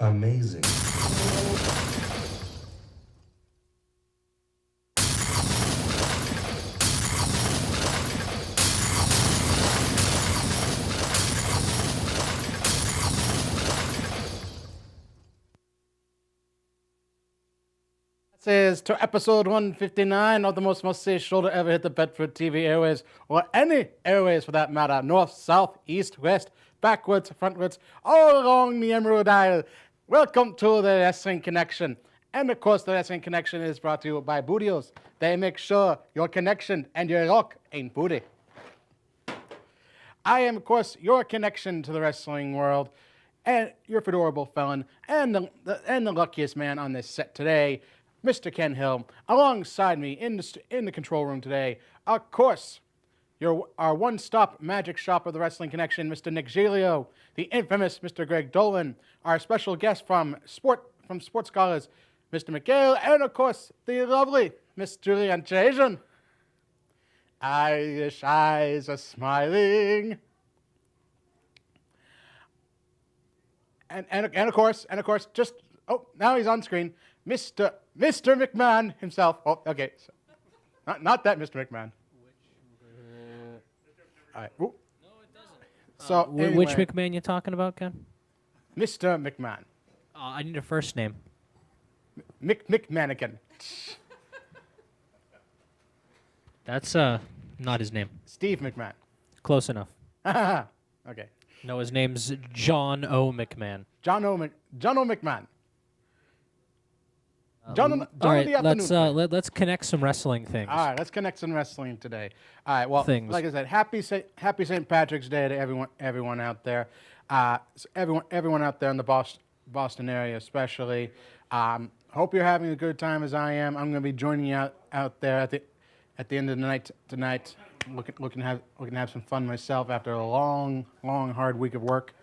Amazing. This is to episode 159 of the most must-see show to ever hit the Bedford TV airways, or any airways for that matter, north, south, east, west, backwards, frontwards, all along the Emerald Isle. Welcome to the Wrestling Connection. And of course, the Wrestling Connection is brought to you by Bootios. They make sure your connection and your luck ain't booty. I am, of course, your connection to the wrestling world, and your adorable felon, and the luckiest man on this set today, Mr. Ken Hill. Alongside me in the control room today, of course, our one-stop magic shop of the Wrestling Connection, Mr. Nick Giglio, the infamous Mr. Greg Dolan, our special guest from Sports Scholars, Mr. Miguel, and of course, the lovely Miss Julianne Chazen. Irish eyes are smiling. And of course, just, now he's on screen, Mr. McMahon himself. Oh, okay. So, not that Mr. McMahon. All right. No, it doesn't. So, anyway, which McMahon you talking about, Ken? Mr. McMahon. I need a first name. McMannequin. That's not his name. Steve McMahon. Close enough. Okay. No, his name's John O. McMahon. John O. McMahon. All right, let's connect some wrestling things. All right, let's connect some wrestling today. All right, well, like I said, happy St. Patrick's Day to everyone out there. Everyone out there in the Boston area, especially. Hope you're having a good time as I am. I'm going to be joining you out there at the end of the night tonight. Looking to have some fun myself after a long, hard week of work.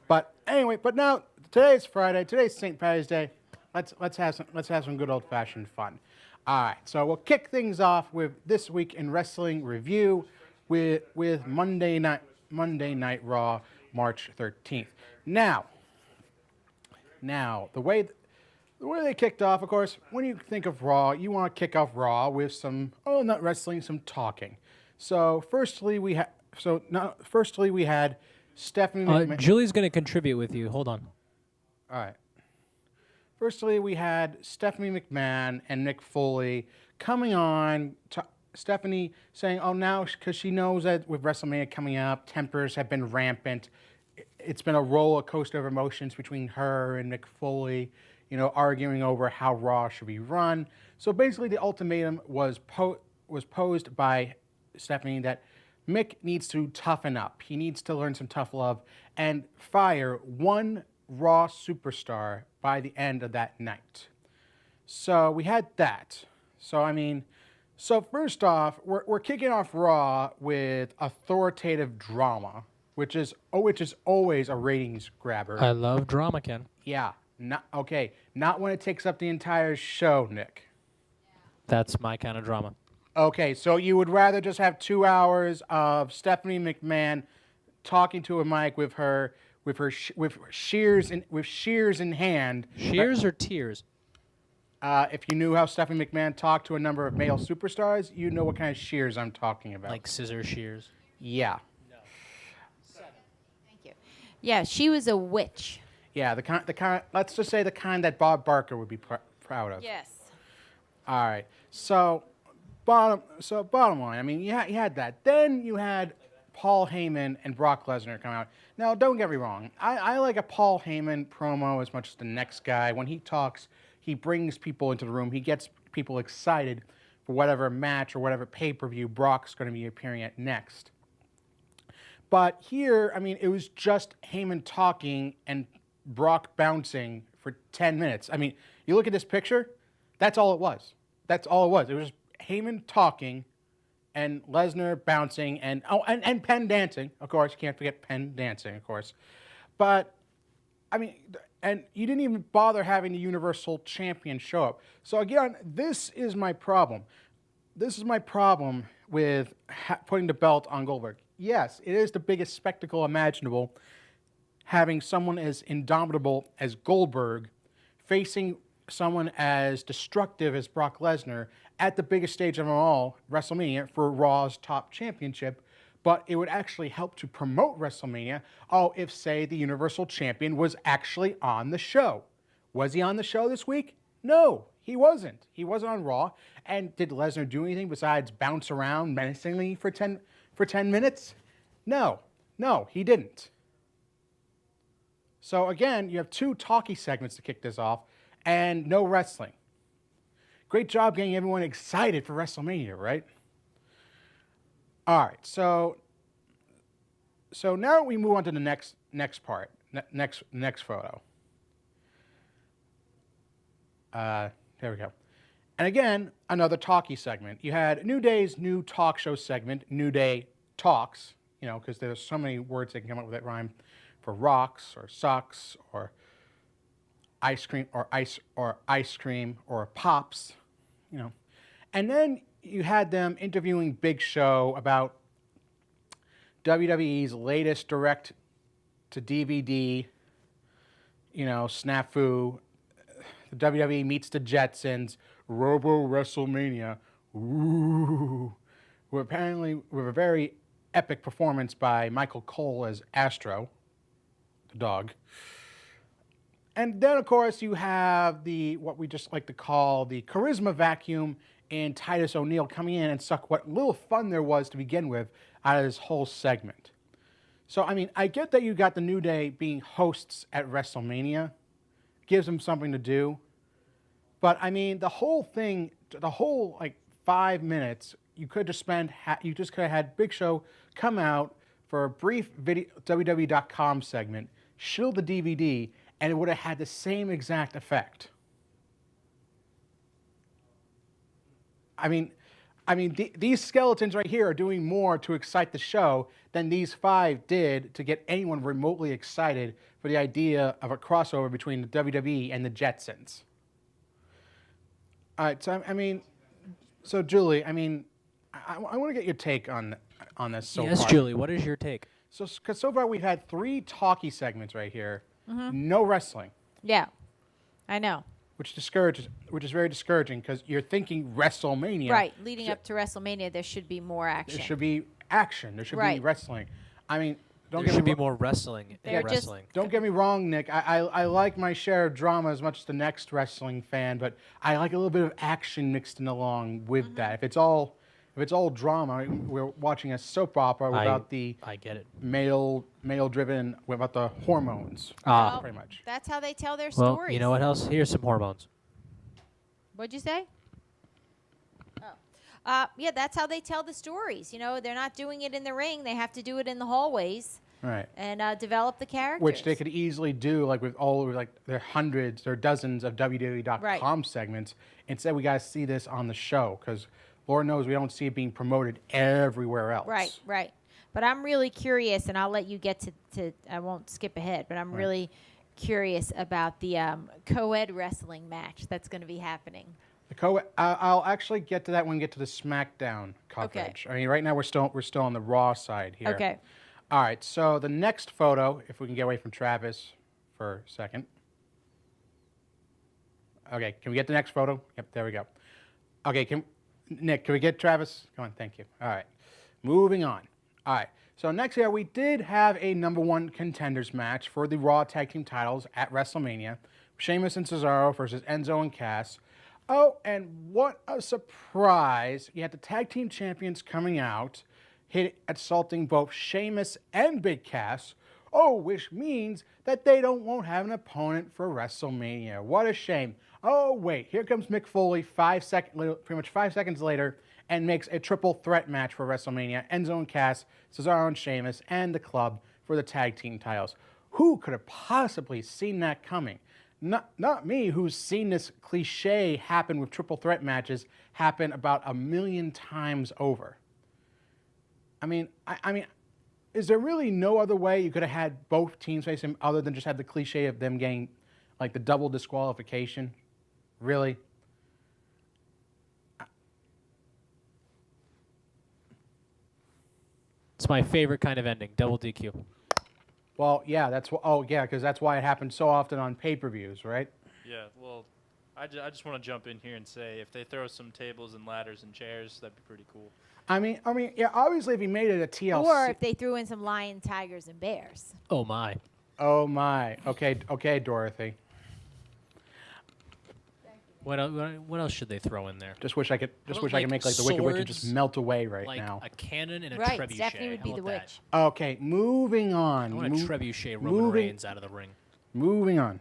But anyway, now today's Friday. Today's St. Patty's Day. Let's have some good old-fashioned fun. All right, so we'll kick things off with This Week in Wrestling review with Monday Night Raw, March 13th. Now, the way they kicked off, of course, when you think of Raw, you want to kick off Raw with some not wrestling, some talking. So firstly we had Stephanie McMahon. Julie's going to contribute with you. Hold on. All right. Firstly, we had Stephanie McMahon and Mick Foley coming on. Stephanie saying, now, because she knows that with WrestleMania coming up, tempers have been rampant. It's been a roller coaster of emotions between her and Mick Foley, arguing over how Raw should be run. So basically, the ultimatum was posed by Stephanie that Mick needs to toughen up. He needs to learn some tough love and fire one Raw superstar by the end of that night. So we had that. So first off, we're kicking off Raw with authoritative drama, which is always a ratings grabber. I love drama, Ken. Yeah. Not when it takes up the entire show, Nick. That's my kind of drama. Okay, so you would rather just have 2 hours of Stephanie McMahon talking to a mic with shears in hand. Shears or tears? If you knew how Stephanie McMahon talked to a number of male superstars, you know what kind of shears I'm talking about. Like scissor shears? Yeah. No. 7. Thank you. Yeah, she was a witch. Yeah, the kind. Let's just say the kind that Bob Barker would be proud of. Yes. All right. So bottom line. I mean, you had that. Then you had Paul Heyman and Brock Lesnar come out. Now, don't get me wrong. I like a Paul Heyman promo as much as the next guy. When he talks, he brings people into the room. He gets people excited for whatever match or whatever pay-per-view Brock's going to be appearing at next. But here, I mean, it was just Heyman talking and Brock bouncing for 10 minutes. I mean, you look at this picture, that's all it was. That's all it was. It was Heyman talking and Lesnar bouncing and Penn dancing. Of course, you can't forget Penn dancing, of course. But, I mean, and you didn't even bother having the Universal Champion show up. So again, this is my problem. This is my problem with putting the belt on Goldberg. Yes, it is the biggest spectacle imaginable, having someone as indomitable as Goldberg facing someone as destructive as Brock Lesnar at the biggest stage of them all, WrestleMania, for Raw's top championship. But it would actually help to promote WrestleMania, if, say, the Universal Champion was actually on the show. Was he on the show this week? No, he wasn't. He wasn't on Raw. And did Lesnar do anything besides bounce around menacingly for 10 minutes? No, he didn't. So again, you have 2 talkie segments to kick this off, and no wrestling. Great job getting everyone excited for WrestleMania, right? All right, so now we move on to the next part, next photo. There we go. And again, another talkie segment. You had New Day's new talk show segment, New Day Talks, because there's so many words they can come up with that rhyme for rocks or sucks or ice cream or ice cream or pops, And then you had them interviewing Big Show about WWE's latest direct-to-DVD, snafu. The WWE meets the Jetsons, Robo WrestleMania. Ooh. Apparently with a very epic performance by Michael Cole as Astro, the dog. And then, of course, you have what we just like to call the charisma vacuum in Titus O'Neil coming in and suck what little fun there was to begin with out of this whole segment. So, I mean, I get that you got the New Day being hosts at WrestleMania. Gives them something to do. But, I mean, the whole 5 minutes, you could just could have had Big Show come out for a brief video, WWE.com segment, shield the DVD, and it would have had the same exact effect. I mean, these skeletons right here are doing more to excite the show than these 5 did to get anyone remotely excited for the idea of a crossover between the WWE and the Jetsons. All right, so Julie, I want to get your take on this so far. Yes, Julie, what is your take? So, because so far we've had 3 talkie segments right here, no wrestling. Yeah, I know. Which is very discouraging because you're thinking WrestleMania. Right, leading up to WrestleMania, there should be more action. There should be action. There should be wrestling. I mean, there should be more wrestling in wrestling. Don't get me wrong, Nick. I like my share of drama as much as the next wrestling fan, but I like a little bit of action mixed in along with that. If it's all drama, we're watching a soap opera without I get it. male-driven, without the hormones. Well, pretty much. That's how they tell their Well, stories. you know what else? Here's some hormones. What'd you say? Yeah, that's how they tell the stories. They're not doing it in the ring. They have to do it in the hallways. Right. And develop the characters. Which they could easily do, like with their hundreds or dozens of WWE.com segments. Instead, we got to see this on the show because Lord knows we don't see it being promoted everywhere else. Right. But I'm really curious, and I'll let you get to I won't skip ahead, but I'm really curious about the co-ed wrestling match that's going to be happening. I'll actually get to that when we get to the SmackDown coverage. Okay. I mean, right now we're still on the Raw side here. Okay. All right. So the next photo, if we can get away from Travis for a second. Okay. Can we get the next photo? Yep. There we go. Okay. Nick, can we get Travis? Come on. Thank you. All right. Moving on. All right. So next here, we did have a #1 contenders match for the Raw Tag Team titles at WrestleMania. Sheamus and Cesaro versus Enzo and Cass. Oh, and what a surprise. You had the tag team champions coming out. assaulting both Sheamus and Big Cass. Oh, which means that they won't have an opponent for WrestleMania. What a shame. Oh, wait, here comes Mick Foley pretty much 5 seconds later and makes a triple threat match for WrestleMania. Enzo and Cass, Cesaro and Sheamus, and the club for the tag team titles. Who could have possibly seen that coming? Not me, who's seen this cliche happen with triple threat matches happen about 1,000,000 times over. I mean, is there really no other way you could have had both teams face him other than just have the cliche of them getting like the double disqualification? Really? It's my favorite kind of ending, double DQ. Well, yeah, because that's why it happens so often on pay-per-views, right? Yeah, well, I just want to jump in here and say if they throw some tables and ladders and chairs, that'd be pretty cool. I mean, yeah, obviously if he made it a TLC. Or if they threw in some lions, tigers, and bears. Oh my. Oh my. Okay, Dorothy. What else should they throw in there? Just wish I could make like the Wicked Witch and just melt away right now. Like a cannon and a Right, trebuchet. Stephanie would be How the about witch. Okay, moving on. that? I want a trebuchet Roman Reigns out of the ring. Moving on.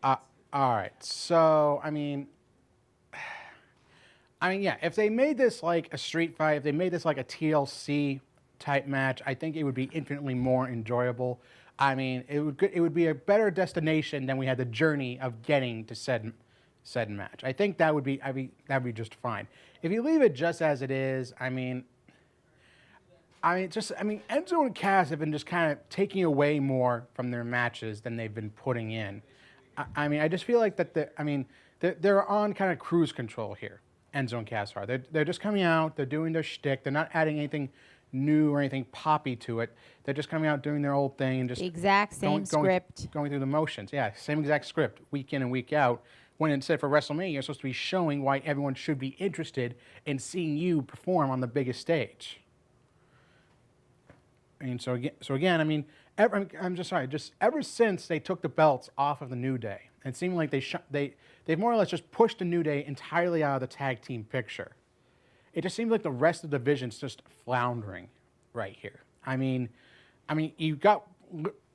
All right. So, yeah, if they made this like a street fight, if they made this like a TLC type match, I think it would be infinitely more enjoyable. I mean, it would be a better destination than we had the journey of getting to said match. I think that'd be just fine. If you leave it just as it is, Enzo and Cass have been just kind of taking away more from their matches than they've been putting in. I just feel like that they're on kind of cruise control here. Enzo and Cass are. They're just coming out. They're doing their shtick. They're not adding anything new or anything poppy to it. They're just coming out doing their old thing and just Exact same script. going through the motions. Yeah, same exact script, week in and week out. When instead for WrestleMania, you're supposed to be showing why everyone should be interested in seeing you perform on the biggest stage. Just ever since they took the belts off of the New Day, it seemed like they've more or less just pushed the New Day entirely out of the tag team picture. It just seems like the rest of the division's just floundering right here. You've got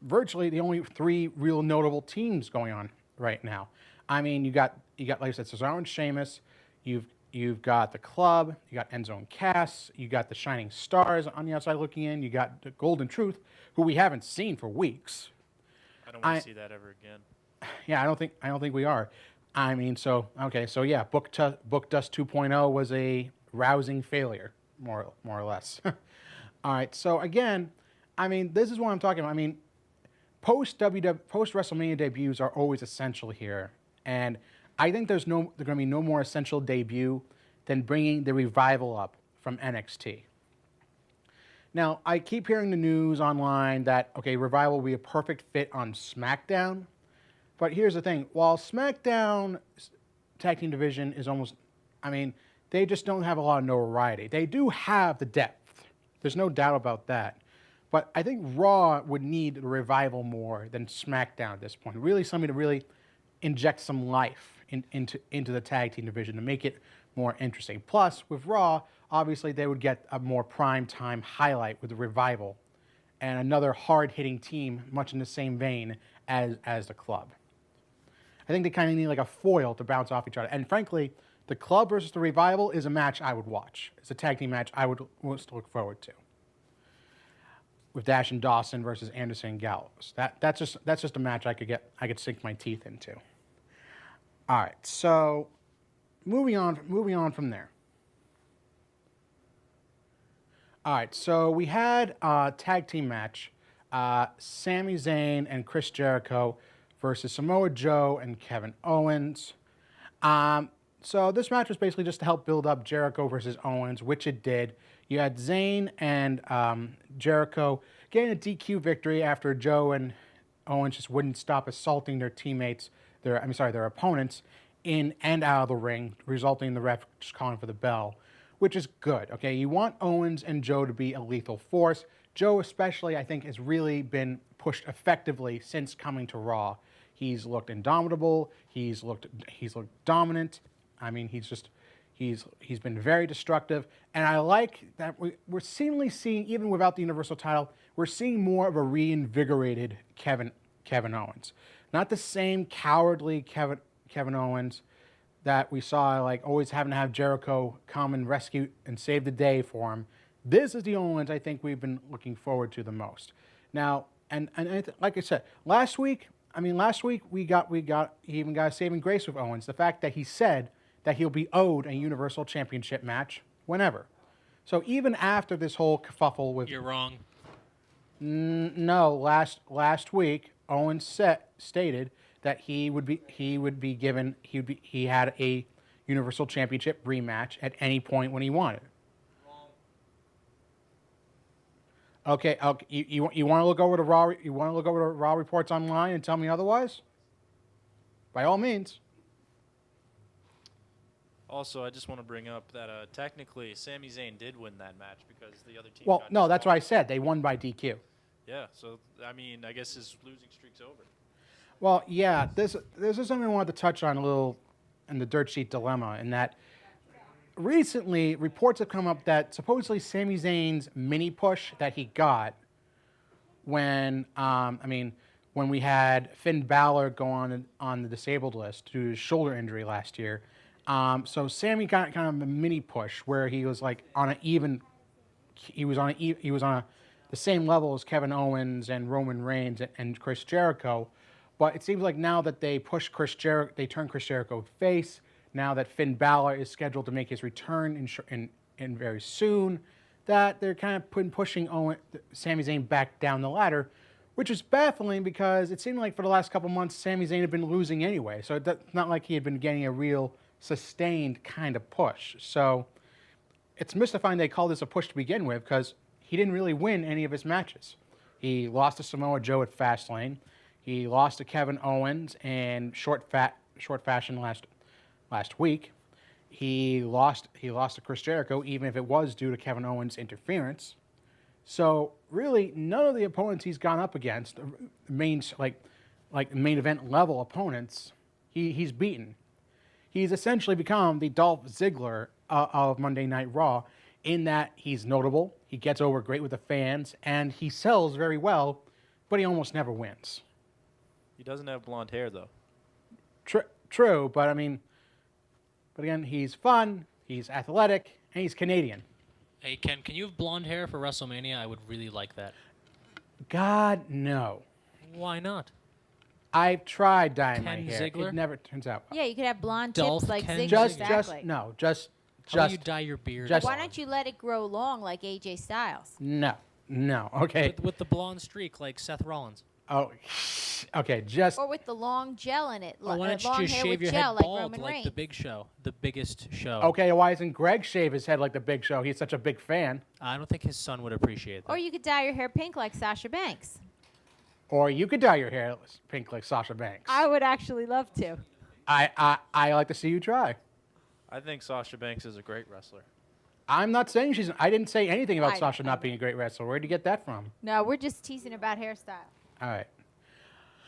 virtually the only 3 real notable teams going on right now. You got like I said, Cesaro and Sheamus. You've got the club. You got Enzo and Cass. You got the Shining Stars on the outside looking in. You got the Golden Truth, who we haven't seen for weeks. I don't want to see that ever again. Yeah, I don't think we are. Book Dust 2.0 was a rousing failure, more or less. All right, so again, this is what I'm talking about. Post WrestleMania debuts are always essential here, and I think there's going to be no more essential debut than bringing the Revival up from NXT. Now, I keep hearing the news online that Revival will be a perfect fit on SmackDown, but here's the thing: while SmackDown tag team division is almost, they just don't have a lot of notoriety. They do have the depth. There's no doubt about that. But I think Raw would need the Revival more than SmackDown at this point. Really something to really inject some life into the tag team division to make it more interesting. Plus, with Raw, obviously they would get a more prime time highlight with the Revival and another hard-hitting team, much in the same vein as the club. I think they kind of need like a foil to bounce off each other. And frankly, the club versus the Revival is a match I would watch. It's a tag team match I would look forward to. With Dash and Dawson versus Anderson and Gallows. That's just a match I could sink my teeth into. All right, so moving on from there. All right, so we had a tag team match, Sami Zayn and Chris Jericho versus Samoa Joe and Kevin Owens. So this match was basically just to help build up Jericho versus Owens, which it did. You had Zayn and Jericho getting a DQ victory after Joe and Owens just wouldn't stop assaulting their teammates, their opponents, in and out of the ring, resulting in the ref just calling for the bell, which is good. Okay, you want Owens and Joe to be a lethal force. Joe especially, I think, has really been pushed effectively since coming to Raw. He's looked indomitable. He's looked dominant. He's been very destructive, and I like that we're seemingly seeing, even without the Universal title, we're seeing more of a reinvigorated Kevin Owens. Not the same cowardly Kevin Owens that we saw, like always having to have Jericho come and rescue and save the day for him. This is the Owens I think we've been looking forward to the most. Now, like I said, last week we even got a saving grace with Owens. The fact that he said that he'll be owed a Universal Championship match whenever. So even after this whole kerfuffle with... You're wrong. No, last week Owens stated that he had a Universal Championship rematch at any point when he wanted. Okay. You want to look over the Raw? You want to look over the Raw reports online and tell me otherwise? By all means. Also, I just want to bring up that technically Sami Zayn did win that match because the other team. Well, no, that's what I said. They won by DQ. Yeah. So I mean, I guess his losing streak's over. Well, yeah. This is something I wanted to touch on a little in the dirt sheet dilemma, in that recently reports have come up that supposedly Sami Zayn's mini push that he got when we had Finn Balor go on the disabled list due to his shoulder injury last year. So Sami got kind of a mini push where he was like the same level as Kevin Owens and Roman Reigns and Chris Jericho. But it seems like now that they turn Chris Jericho face. Now that Finn Balor is scheduled to make his return in very soon, that they're kind of pushing Sami Zayn back down the ladder, which is baffling because it seemed like for the last couple months Sami Zayn had been losing anyway. So it's not like he had been getting a real sustained kind of push. So it's mystifying they call this a push to begin with because he didn't really win any of his matches. He lost to Samoa Joe at Fastlane. He lost to Kevin Owens in short fashion last week. He lost to Chris Jericho, even if it was due to Kevin Owens' interference. So really, none of the opponents he's gone up against, main event level opponents, he's beaten. He's essentially become the Dolph Ziggler of Monday Night Raw, in that he's notable, he gets over great with the fans, and he sells very well, but he almost never wins. He doesn't have blonde hair though. True, but again, he's fun, he's athletic, and he's Canadian. Hey, Ken, can you have blonde hair for WrestleMania? I would really like that. God, no. Why not? I've tried dyeing Ken my hair. Ziggler? It never turns out well. Yeah, you could have blonde Dolph tips like Ken Ziggler. Ziggler. Just How about you dye your beard? just- Why don't you let it grow long like AJ Styles? No. Okay. with the blonde streak like Seth Rollins? Oh, okay. Just Or with the long gel in it, Or why don't you long just hair shave with your gel head like bald Roman like Reigns. the Big Show, the biggest show? okay. Why doesn't Greg shave his head like the Big Show? He's such a big fan. I don't think his son would appreciate that. Or you could dye your hair pink like Sasha Banks. Or you could dye your hair pink like Sasha Banks. I would actually love to. I like to see you try. I think Sasha Banks is a great wrestler. I'm not saying she's. I didn't say anything about I- Sasha not being a great wrestler. Where'd you get that from? No, we're just teasing about hairstyle. All right.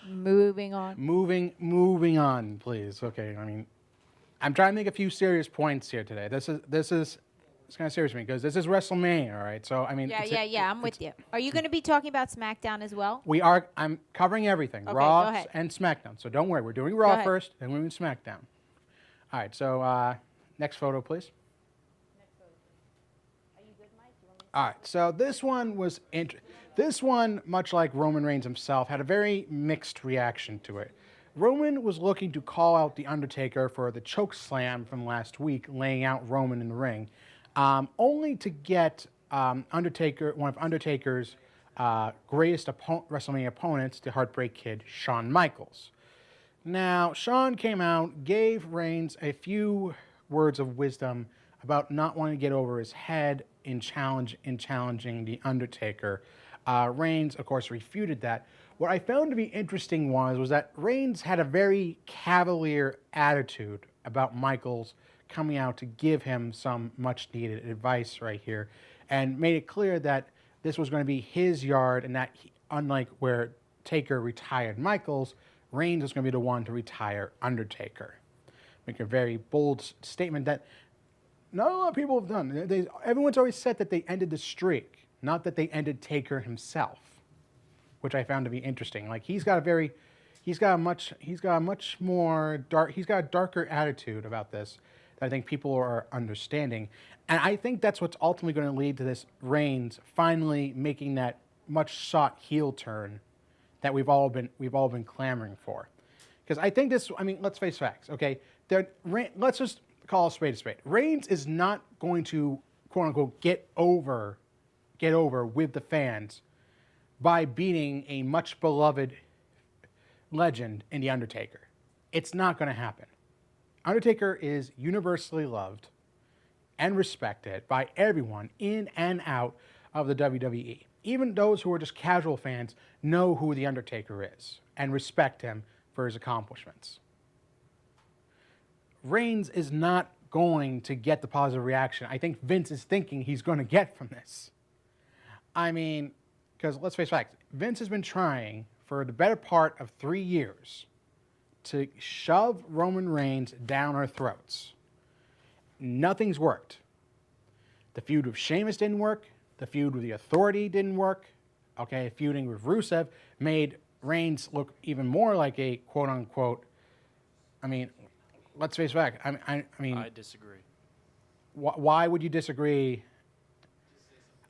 Moving on. Moving on, please. Okay, I'm trying to make a few serious points here today. This is it's kind of serious for me because this is WrestleMania, all right? So Yeah, I'm with you. Are you going to be talking about SmackDown as well? we are. I'm covering everything, Okay, Raw go ahead. and SmackDown. So don't worry, we're doing Go Raw ahead. first, then we're doing SmackDown. All right. So next photo, please. All right. So this one was This one, much like Roman Reigns himself, had a very mixed reaction to it. Roman was looking to call out The Undertaker for the choke slam from last week, laying out Roman in the ring, only to get one of Undertaker's greatest WrestleMania opponents, the Heartbreak Kid, Shawn Michaels. Now, Shawn came out, gave Reigns a few words of wisdom about not wanting to get over his head in challenging The Undertaker. Reigns, of course, refuted that. What I found to be interesting was that Reigns had a very cavalier attitude about Michaels coming out to give him some much-needed advice right here, and made it clear that this was going to be his yard, and that unlike where Taker retired Michaels, Reigns was going to be the one to retire Undertaker. Make a very bold statement that not a lot of people have done. Everyone's always said that they ended the streak, not that they ended Taker himself, which I found to be interesting. Like he's got a much more dark, he's got a darker attitude about this that I think people are understanding, and I think that's what's ultimately going to lead to this Reigns finally making that much sought heel turn that we've all been clamoring for. Because I think this, I mean, let's face facts, okay? Let's just call a spade a spade. Reigns is not going to, quote unquote, get over with the fans by beating a much beloved legend in The Undertaker. It's not going to happen. Undertaker is universally loved and respected by everyone in and out of the WWE. Even those who are just casual fans know who The Undertaker is and respect him for his accomplishments. Reigns is not going to get the positive reaction I think Vince is thinking he's going to get from this. I mean, because let's face facts, Vince has been trying for the better part of 3 years to shove Roman Reigns down our throats. Nothing's worked. The feud with Sheamus didn't work. The feud with the Authority didn't work. Okay, feuding with Rusev made Reigns look even more like a quote-unquote, I mean, let's face fact. I mean, I disagree. Why would you disagree?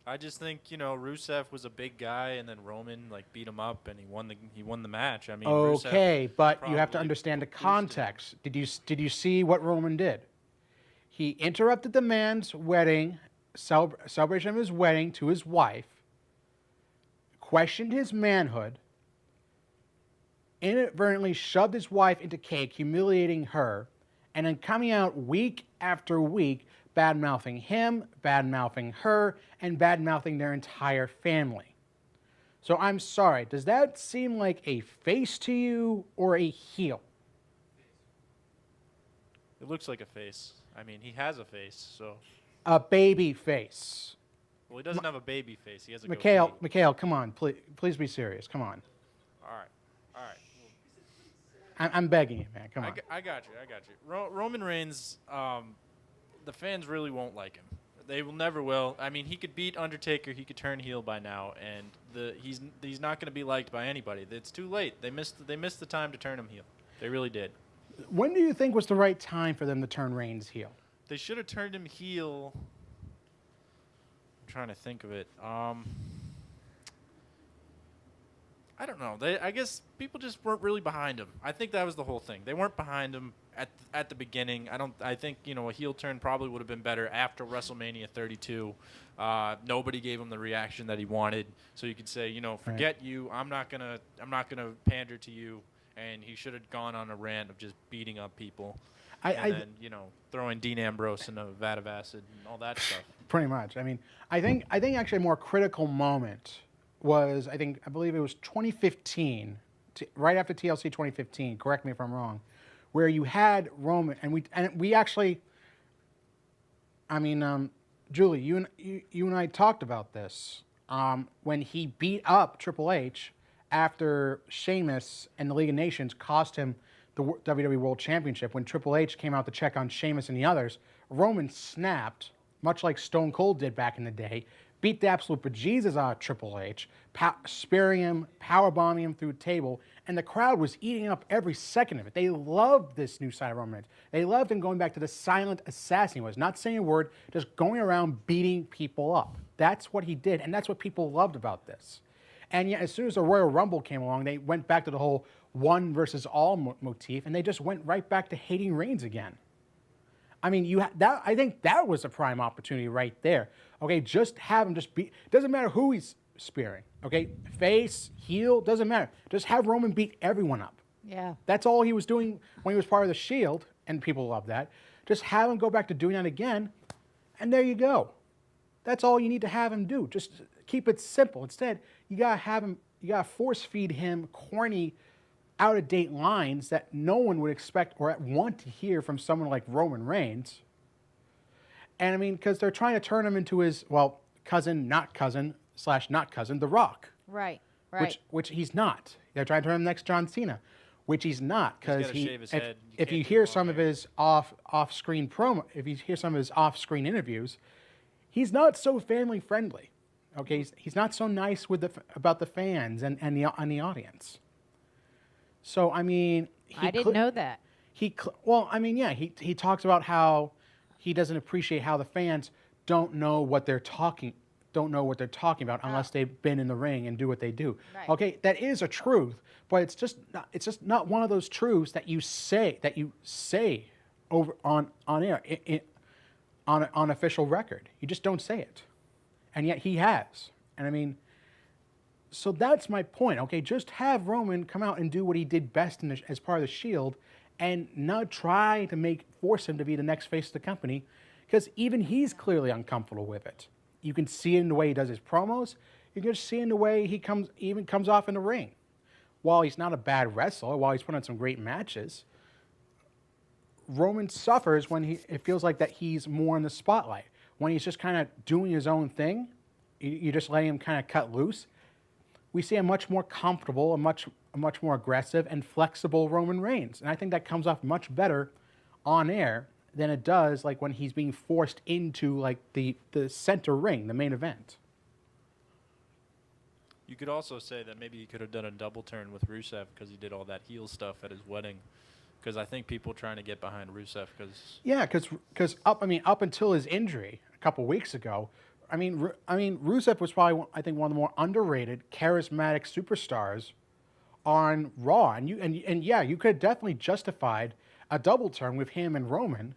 I just think Rusev was a big guy, and then Roman beat him up, and he won the match. I mean, okay, Rusev but you have to probably understand the boosted. context. Did you see what Roman did? He interrupted the man's wedding, celebration of his wedding to his wife, questioned his manhood, inadvertently shoved his wife into cake, humiliating her, and then coming out week after week, bad-mouthing him, bad-mouthing her, and bad-mouthing their entire family. So I'm sorry, does that seem like a face to you or a heel? It looks like a face. I mean, he has a face, so. A baby face. Well, he doesn't have a baby face. He has a Mikhail, goatee. come on, please be serious. Come on. All right. I'm begging you, man. Come on. I got you. Roman Reigns, the fans really won't like him. They will never will. I mean, he could beat Undertaker. He could turn heel by now, and he's not going to be liked by anybody. It's too late. They missed the time to turn him heel. They really did. When do you think was the right time for them to turn Reigns heel? They should have turned him heel. I'm trying to think of it. I don't know. I guess people just weren't really behind him. I think that was the whole thing. They weren't behind him at the beginning. I think a heel turn probably would have been better after WrestleMania 32. Nobody gave him the reaction that he wanted, so you could say, forget right. You. I'm not gonna pander to you. And he should have gone on a rant of just beating up people, and then throwing Dean Ambrose in a vat of acid and all that stuff. Pretty much. I mean, I think actually a more critical moment was I believe it was 2015, right after TLC 2015. Correct me if I'm wrong, where you had Roman and we actually. I mean, Julie, you and I talked about this when he beat up Triple H. After Sheamus and the League of Nations cost him the WWE World Championship, when Triple H came out to check on Sheamus and the others, Roman snapped, much like Stone Cold did back in the day, beat the absolute bejesus out of Triple H, spearing him, powerbombing him through the table, and the crowd was eating up every second of it. They loved this new side of Roman Reigns. They loved him going back to the silent assassin he was, not saying a word, just going around beating people up. That's what he did, and that's what people loved about this. And yet, as soon as the Royal Rumble came along, they went back to the whole one versus all motif, and they just went right back to hating Reigns again. I mean, I think that was a prime opportunity right there. Okay, just have him just beat. Doesn't matter who he's spearing. Okay, face, heel, doesn't matter. Just have Roman beat everyone up. Yeah. That's all he was doing when he was part of the Shield, and people love that. Just have him go back to doing that again, and there you go. That's all you need to have him do. Just keep it simple. Instead, you gotta force feed him corny, out-of-date lines that no one would expect or want to hear from someone like Roman Reigns. And I mean, because they're trying to turn him into his, cousin, not cousin, / not cousin, The Rock. Right. Which he's not. They're trying to turn him next John Cena. which he's not, because gotta shave his head. You if can't you do hear long some of hair. his off-screen promo, if you hear some of his off-screen interviews, he's not so family friendly. Okay, he's not so nice with about the fans and the audience. So I mean, I didn't know that. Well, I mean, yeah, he talks about how he doesn't appreciate how the fans don't know what they're talking about unless they've been in the ring and do what they do. Right. Okay, that is a truth, but it's just not one of those truths that you say over on air on official record. You just don't say it, and yet he has. And I mean, so that's my point. Okay, just have Roman come out and do what he did best as part of the Shield, and not try to force him to be the next face of the company, because even he's clearly uncomfortable with it. You can see it in the way he does his promos. You can just see it in the way he comes off in the ring. While he's not a bad wrestler, while he's put on some great matches, Roman suffers when it feels like that he's more in the spotlight. When he's just kind of doing his own thing, you just let him kind of cut loose. We see a much more comfortable, a much more aggressive and flexible Roman Reigns. And I think that comes off much better on air than it does like when he's being forced into like the center ring, the main event. You could also say that maybe he could have done a double turn with Rusev because he did all that heel stuff at his wedding. Because I think people trying to get behind Rusev because up until his injury a couple weeks ago, Rusev was probably I think one of the more underrated, charismatic superstars on Raw, and you could have definitely justified a double turn with him and Roman,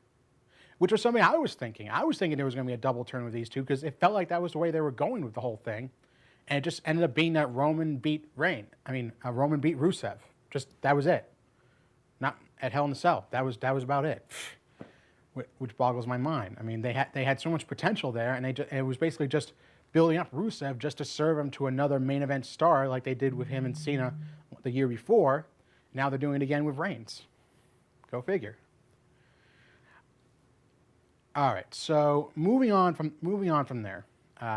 which was something I was thinking. I was thinking there was going to be a double turn with these two because it felt like that was the way they were going with the whole thing, and it just ended up being that Roman beat Roman beat Rusev. Just that was it. Not at Hell in a Cell. That was about it. Which boggles my mind. I mean, they had so much potential there, and it was basically just building up Rusev just to serve him to another main event star like they did with him and Cena the year before. Now they're doing it again with Reigns. Go figure. All right, so moving on from there,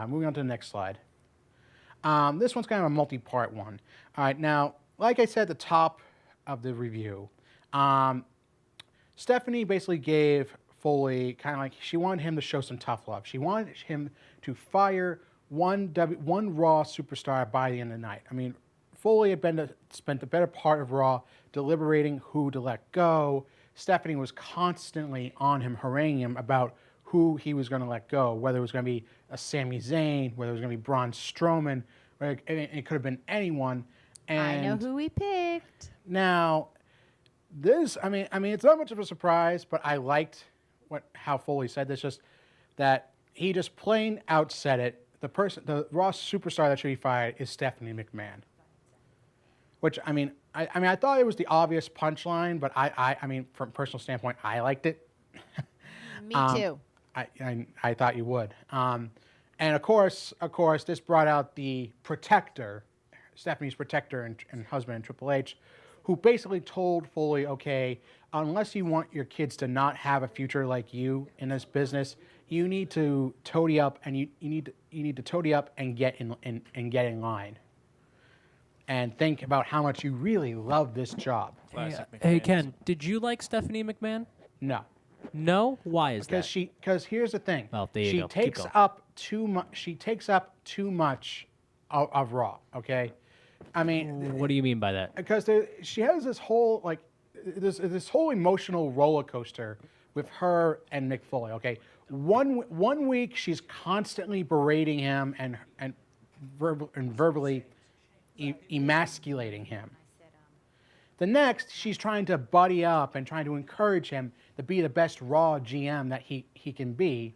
moving on to the next slide. This one's kind of a multi-part one. All right, now, like I said at the top of the review, Stephanie basically gave Foley kind of like she wanted him to show some tough love. She wanted him to fire one Raw superstar by the end of the night. I mean, Foley had spent the better part of Raw deliberating who to let go. Stephanie was constantly on him, haranguing him about who he was going to let go, whether it was going to be a Sami Zayn, whether it was going to be Braun Strowman, it could have been anyone. And I know who we picked. Now, it's not much of a surprise, but I liked how Foley said this, just that he just plain out said it. The Raw superstar that should be fired is Stephanie McMahon. Which, I thought it was the obvious punchline, but from a personal standpoint, I liked it. Me too. I thought you would. And of course, this brought out the protector, Stephanie's protector and husband in Triple H, who basically told Foley, okay, unless you want your kids to not have a future like you in this business, you need to toady up, and you need to toady up and get in line. And think about how much you really love this job. Hey Ken, did you like Stephanie McMahon? No. No? Why is that? Because here's the thing. Well, there you she go. takes up too much. She takes up too much of Raw. Okay. What do you mean by that? Because she has this whole this whole emotional roller coaster with her and Mick Foley. Okay. One week she's constantly berating him and verbally emasculating him. The next, she's trying to buddy up and trying to encourage him to be the best Raw GM that he can be.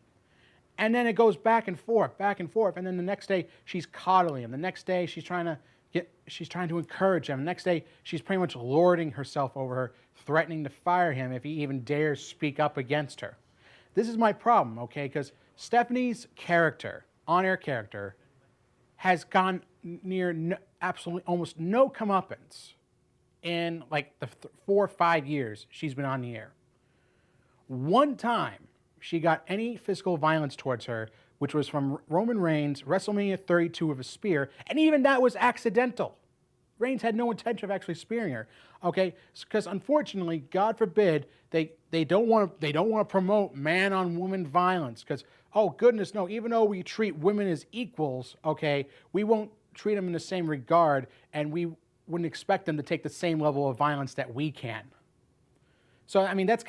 And then it goes back and forth. And then the next day, she's coddling him. The next day, she's trying to encourage him. The next day, she's pretty much lording herself over her, threatening to fire him if he even dares speak up against her. This is my problem, okay? Because Stephanie's character, on-air character, has gone near absolutely almost no comeuppance in like the 4 or 5 years she's been on the air. One time she got any physical violence towards her, which was from Roman Reigns, WrestleMania 32 with a spear, and even that was accidental. Reigns had no intention of actually spearing her. Okay, because unfortunately, God forbid, they don't want to promote man on woman violence. Because oh goodness no, even though we treat women as equals, okay, we won't treat them in the same regard, and we wouldn't expect them to take the same level of violence that we can. So I mean, that's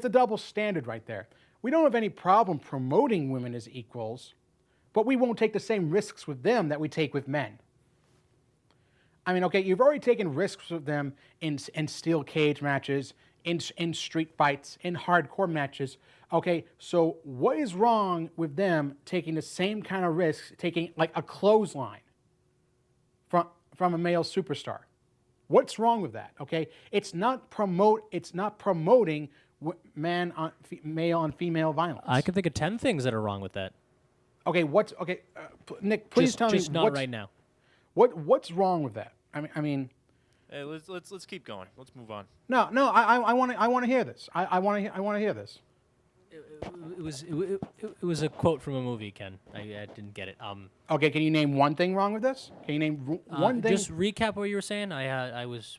a double standard right there. We don't have any problem promoting women as equals, but we won't take the same risks with them that we take with men. I mean, okay, you've already taken risks with them in steel cage matches, in street fights, in hardcore matches. Okay, so what is wrong with them taking the same kind of risks, taking like a clothesline from a male superstar? What's wrong with that? Okay, it's not promoting male on female violence. I can think of 10 things that are wrong with that. Okay, Nick, please tell me. Just not right now. What's wrong with that? I mean. Hey, let's keep going. Let's move on. No. I want to hear this. I want to hear this. It was a quote from a movie, Ken. I didn't get it. Okay, can you name one thing wrong with this? Can you name one thing? Just recap what you were saying. I was.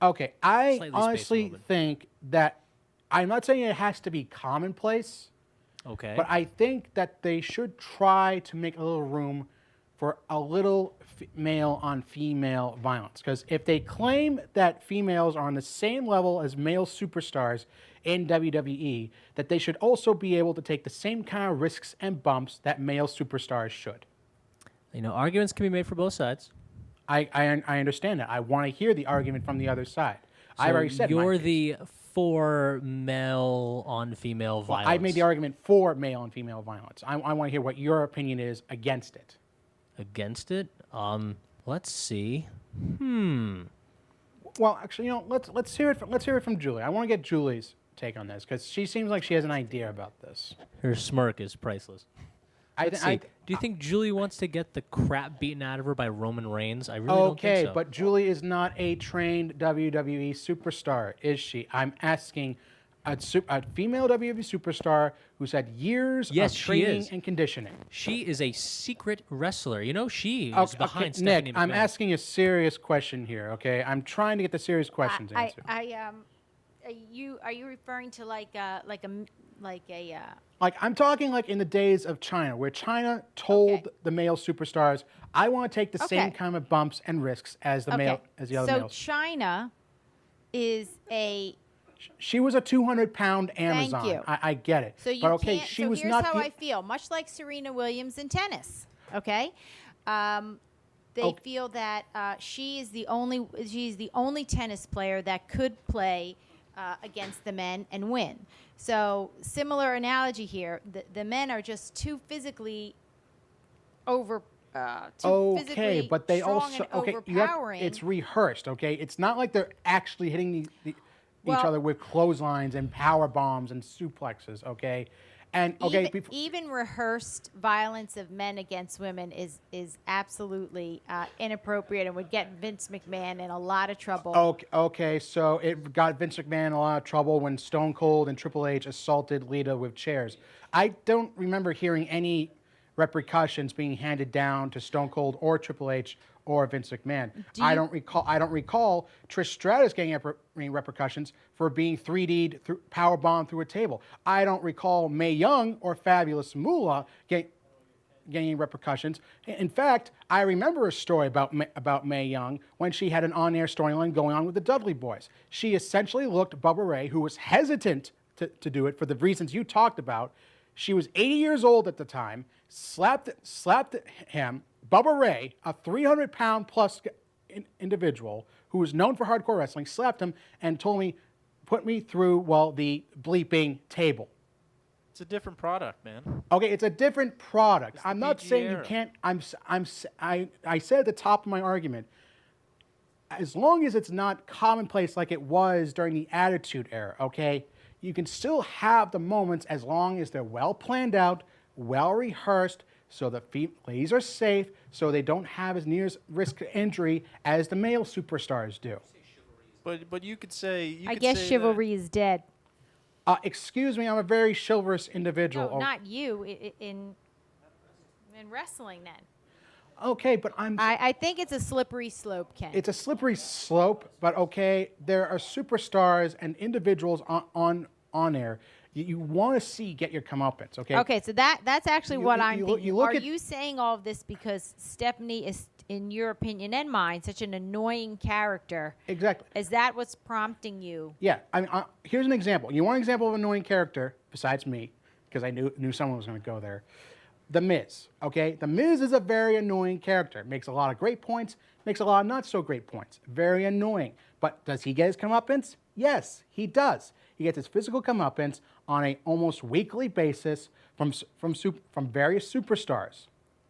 Okay, I slightly spaced a honestly little bit. think that I'm not saying it has to be commonplace. Okay. But I think that they should try to make a little room for a little male on female violence. Because if they claim that females are on the same level as male superstars in WWE, that they should also be able to take the same kind of risks and bumps that male superstars should. Arguments can be made for both sides. I understand that. I want to hear the argument from the other side. So I already said you're mine. the for male on female violence. I made the argument for male and female violence. I want to hear what your opinion is against it. Against it? Let's see. Well, actually, let's hear it from Julie. I want to get Julie's take on this because she seems like she has an idea about this. Her smirk is priceless. Do you think Julie wants to get the crap beaten out of her by Roman Reigns? I really don't think so. Okay, but Julie is not a trained WWE superstar, is she? I'm asking a female WWE superstar who's had years of training and conditioning. She is a secret wrestler. She is behind Stephanie Nick, McMahon. I'm asking a serious question here, okay? I'm trying to get the serious questions answered. Are you referring to like a Like I'm talking like in the days of China, where China told the male superstars, "I want to take the same kind of bumps and risks as the other males." So China is a. She was a 200-pound Amazon. Thank you. I get it. So you but okay, can't, she so was here's not. how I feel. Much like Serena Williams in tennis. Okay. They feel that she's the only tennis player that could play against the men and win. So similar analogy here. The men are just too physically physically but they strong also and overpowering. it's rehearsed. Okay, it's not like they're actually hitting each other with clotheslines and power bombs and suplexes. Okay. And even rehearsed violence of men against women is absolutely inappropriate and would get Vince McMahon in a lot of trouble. Okay, so it got Vince McMahon in a lot of trouble when Stone Cold and Triple H assaulted Lita with chairs. I don't remember hearing any repercussions being handed down to Stone Cold or Triple H or Vince McMahon. I don't recall Trish Stratus getting repercussions for being 3D'd power bomb through a table. I don't recall Mae Young or Fabulous Moolah getting repercussions. In fact, I remember a story about Mae Young when she had an on-air storyline going on with the Dudley Boys. She essentially looked Bubba Ray, who was hesitant to do it for the reasons you talked about. She was 80 years old at the time, slapped him. Bubba Ray, a 300-pound plus individual who was known for hardcore wrestling, slapped him and put me through, the bleeping table. It's a different product, man. Okay, it's a different product. I'm not PG saying era. you can't. I said at the top of my argument, as long as it's not commonplace like it was during the Attitude Era, okay, you can still have the moments as long as they're well planned out, well rehearsed, so the ladies are safe, so they don't have as near risk of injury as the male superstars do. But you could say I guess chivalry is dead. Excuse me, I'm a very chivalrous individual. No, not you. In wrestling, then. Okay, but I think it's a slippery slope, Ken. it's a slippery slope, but okay, there are superstars and individuals on air you want to see get your comeuppance, okay? Okay, so that's actually what I'm thinking. You look Are at- you saying all of this because Stephanie is, in your opinion and mine, such an annoying character? Exactly. Is that what's prompting you? Yeah, here's an example. You want an example of an annoying character besides me, because I knew someone was going to go there. The Miz, okay? The Miz is a very annoying character. Makes a lot of great points, makes a lot of not so great points. Very annoying. But does he get his comeuppance? Yes, he does. He gets his physical comeuppance on a almost weekly basis from various superstars.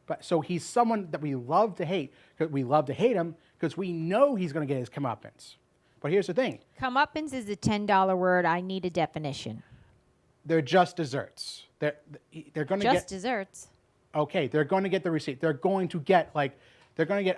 But so he's someone that we love to hate. Because we love to hate him because we know he's going to get his comeuppance. But here's the thing: Comeuppance is a $10 word. I need a definition. they're just desserts. They're going to Just get desserts. okay. They're going to get the receipt. They're going to get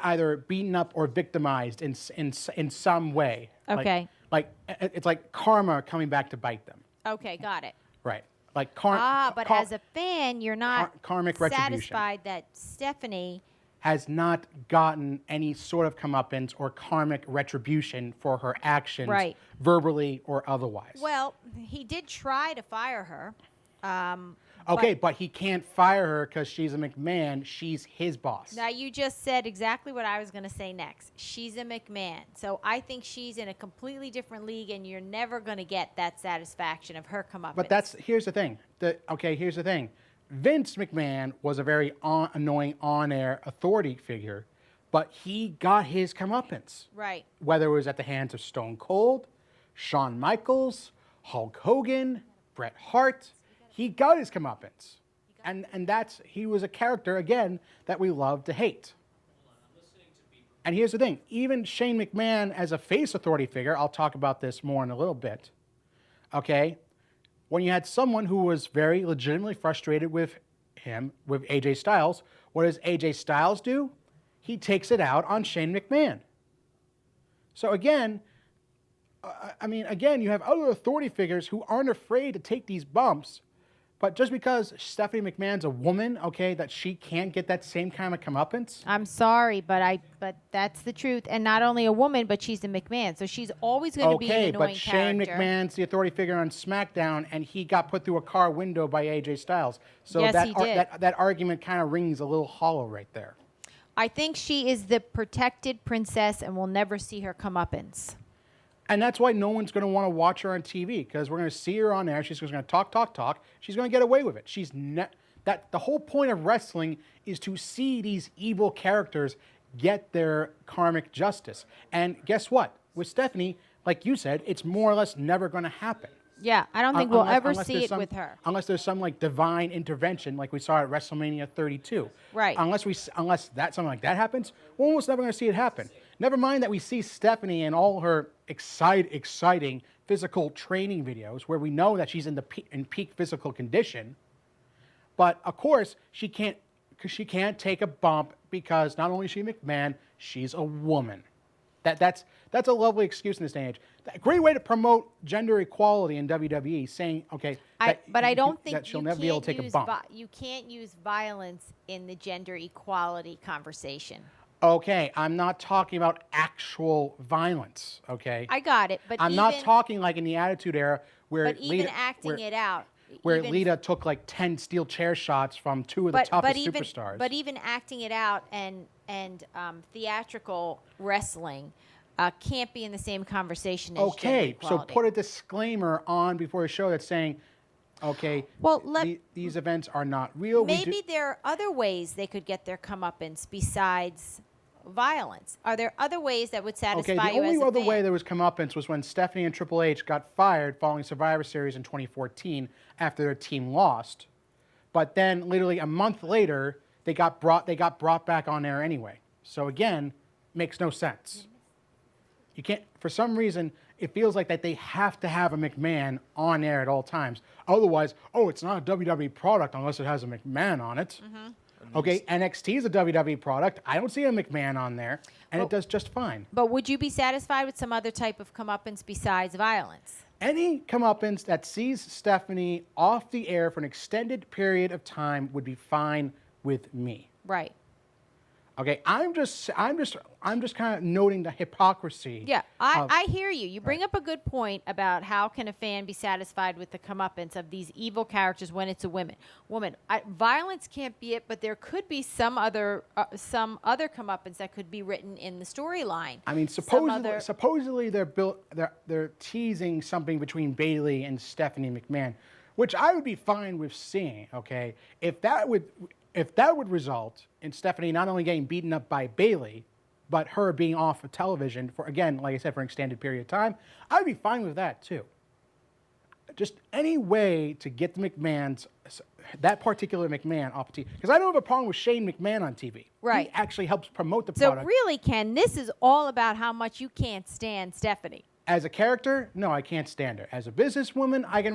either beaten up or victimized in some way. Okay. Like it's like karma coming back to bite them. Okay, got it. Right. Like karma. But as a fan, you're not karmic retribution. satisfied that Stephanie. Has not gotten any sort of comeuppance or karmic retribution for her actions, Right. verbally or otherwise. Well, he did try to fire her. Okay, but he can't fire her because she's a McMahon. She's his boss. Now, you just said exactly what I was going to say next. She's a McMahon. So I think she's in a completely different league, and you're never going to get that satisfaction of her comeuppance. But here's the thing. Here's the thing. Vince McMahon was a very annoying on-air authority figure, but he got his comeuppance. Right. Whether it was at the hands of Stone Cold, Shawn Michaels, Hulk Hogan, Bret Hart, he got his comeuppance. And he was a character, again, that we love to hate. And here's the thing. Even Shane McMahon as a face authority figure, I'll talk about this more in a little bit, okay? When you had someone who was very legitimately frustrated with him, with AJ Styles, what does AJ Styles do? He takes it out on Shane McMahon. So again, you have other authority figures who aren't afraid to take these bumps, but just because Stephanie McMahon's a woman, okay, that she can't get that same kind of comeuppance? I'm sorry, but that's the truth. And not only a woman, but she's a McMahon. So she's always going to be an Okay, annoying but Shane character. McMahon's the authority figure on SmackDown, and he got put through a car window by AJ Styles. So Yes, he did. that argument kind of rings a little hollow right there. I think she is the protected princess, and we'll never see her comeuppance. And that's why no one's going to want to watch her on TV, because we're going to see her on there. She's going to talk. She's going to get away with it. The whole point of wrestling is to see these evil characters get their karmic justice. And guess what? With Stephanie, like you said, it's more or less never going to happen. Yeah, I don't think we'll ever Unless see there's it some- with her. Unless there's some like divine intervention, like we saw at WrestleMania 32. Right. Unless something like that happens, we're almost never going to see it happen. Never mind that we see Stephanie in all her exciting physical training videos, where we know that she's in peak physical condition. But of course, she can't take a bump because not only is she McMahon, she's a woman. That's a lovely excuse in this day and age. A great way to promote gender equality in WWE, saying, okay, But I don't think that she'll you never be able to can't take a use bump. you can't use violence in the gender equality conversation. Okay, I'm not talking about actual violence, okay? I got it, but I'm not talking like in the Attitude Era where But even acting it out, where even- Lita took like 10 steel chair shots from two of the toughest superstars. But even acting it out and theatrical wrestling can't be in the same conversation as gender Okay, so equality. put a disclaimer on before the show that's saying, okay, Well, these events are not real. maybe there are other ways they could get their comeuppance besides violence. Are there other ways that would satisfy Okay, the you as only a other fan? way there was comeuppance was when Stephanie and Triple H got fired following Survivor Series in 2014 after their team lost. But then, literally a month later, they got brought back on air anyway. So again, makes no sense. You can't. For some reason, it feels like that they have to have a McMahon on air at all times. Otherwise, it's not a WWE product unless it has a McMahon on it. Mm-hmm. Okay, NXT is a WWE product. I don't see a McMahon on there, and it does just fine. But would you be satisfied with some other type of comeuppance besides violence? Any comeuppance that sees Stephanie off the air for an extended period of time would be fine with me. Right. Okay, I'm just kind of noting the hypocrisy. Yeah, of- I hear you. You bring up a good point about how can a fan be satisfied with the comeuppance of these evil characters when it's a woman. Violence can't be it, but there could be some other comeuppance that could be written in the storyline. I mean, supposedly they're teasing something between Bayley and Stephanie McMahon, which I would be fine with seeing. Okay, if that would result in Stephanie not only getting beaten up by Bayley, but her being off of television for, again, like I said, for an extended period of time, I'd be fine with that too. Just any way to get the McMahons, that particular McMahon off TV. Because I don't have a problem with Shane McMahon on TV. Right. He actually helps promote the So product. really, Ken, this is all about how much you can't stand Stephanie. As a character, no, I can't stand her. As a businesswoman, I can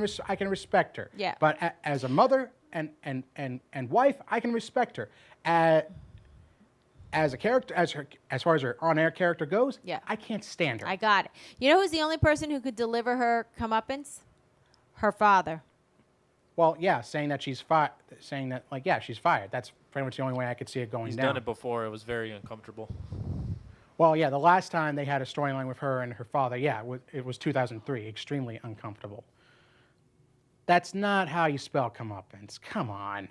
respect her. Yeah. But as a mother and wife, I can respect her. As a character, as far as her on-air character goes, Yeah. I can't stand her. I got it. You know who's the only person who could deliver her comeuppance? Her father. Well, yeah, saying that she's fired. Saying that, like, yeah, she's fired. That's pretty much the only way I could see it going He's down. done it before. It was very uncomfortable. Well, yeah, the last time they had a storyline with her and her father, yeah, it was 2003. Extremely uncomfortable. That's not how you spell comeuppance. Come on.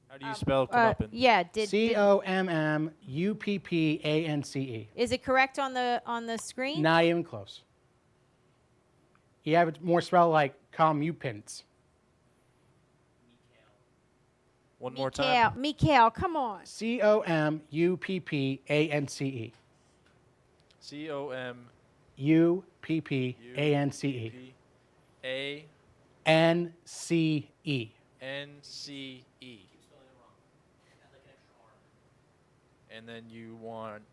How do you spell comeuppance? Yeah. COMMUPPANCE. Is it correct on the screen? Not even close. You have it more spelled like commupins. One more time. Mikhail, come on. COMUPPANCE. COM UPPANCE. A NCE. NCE. And then you want,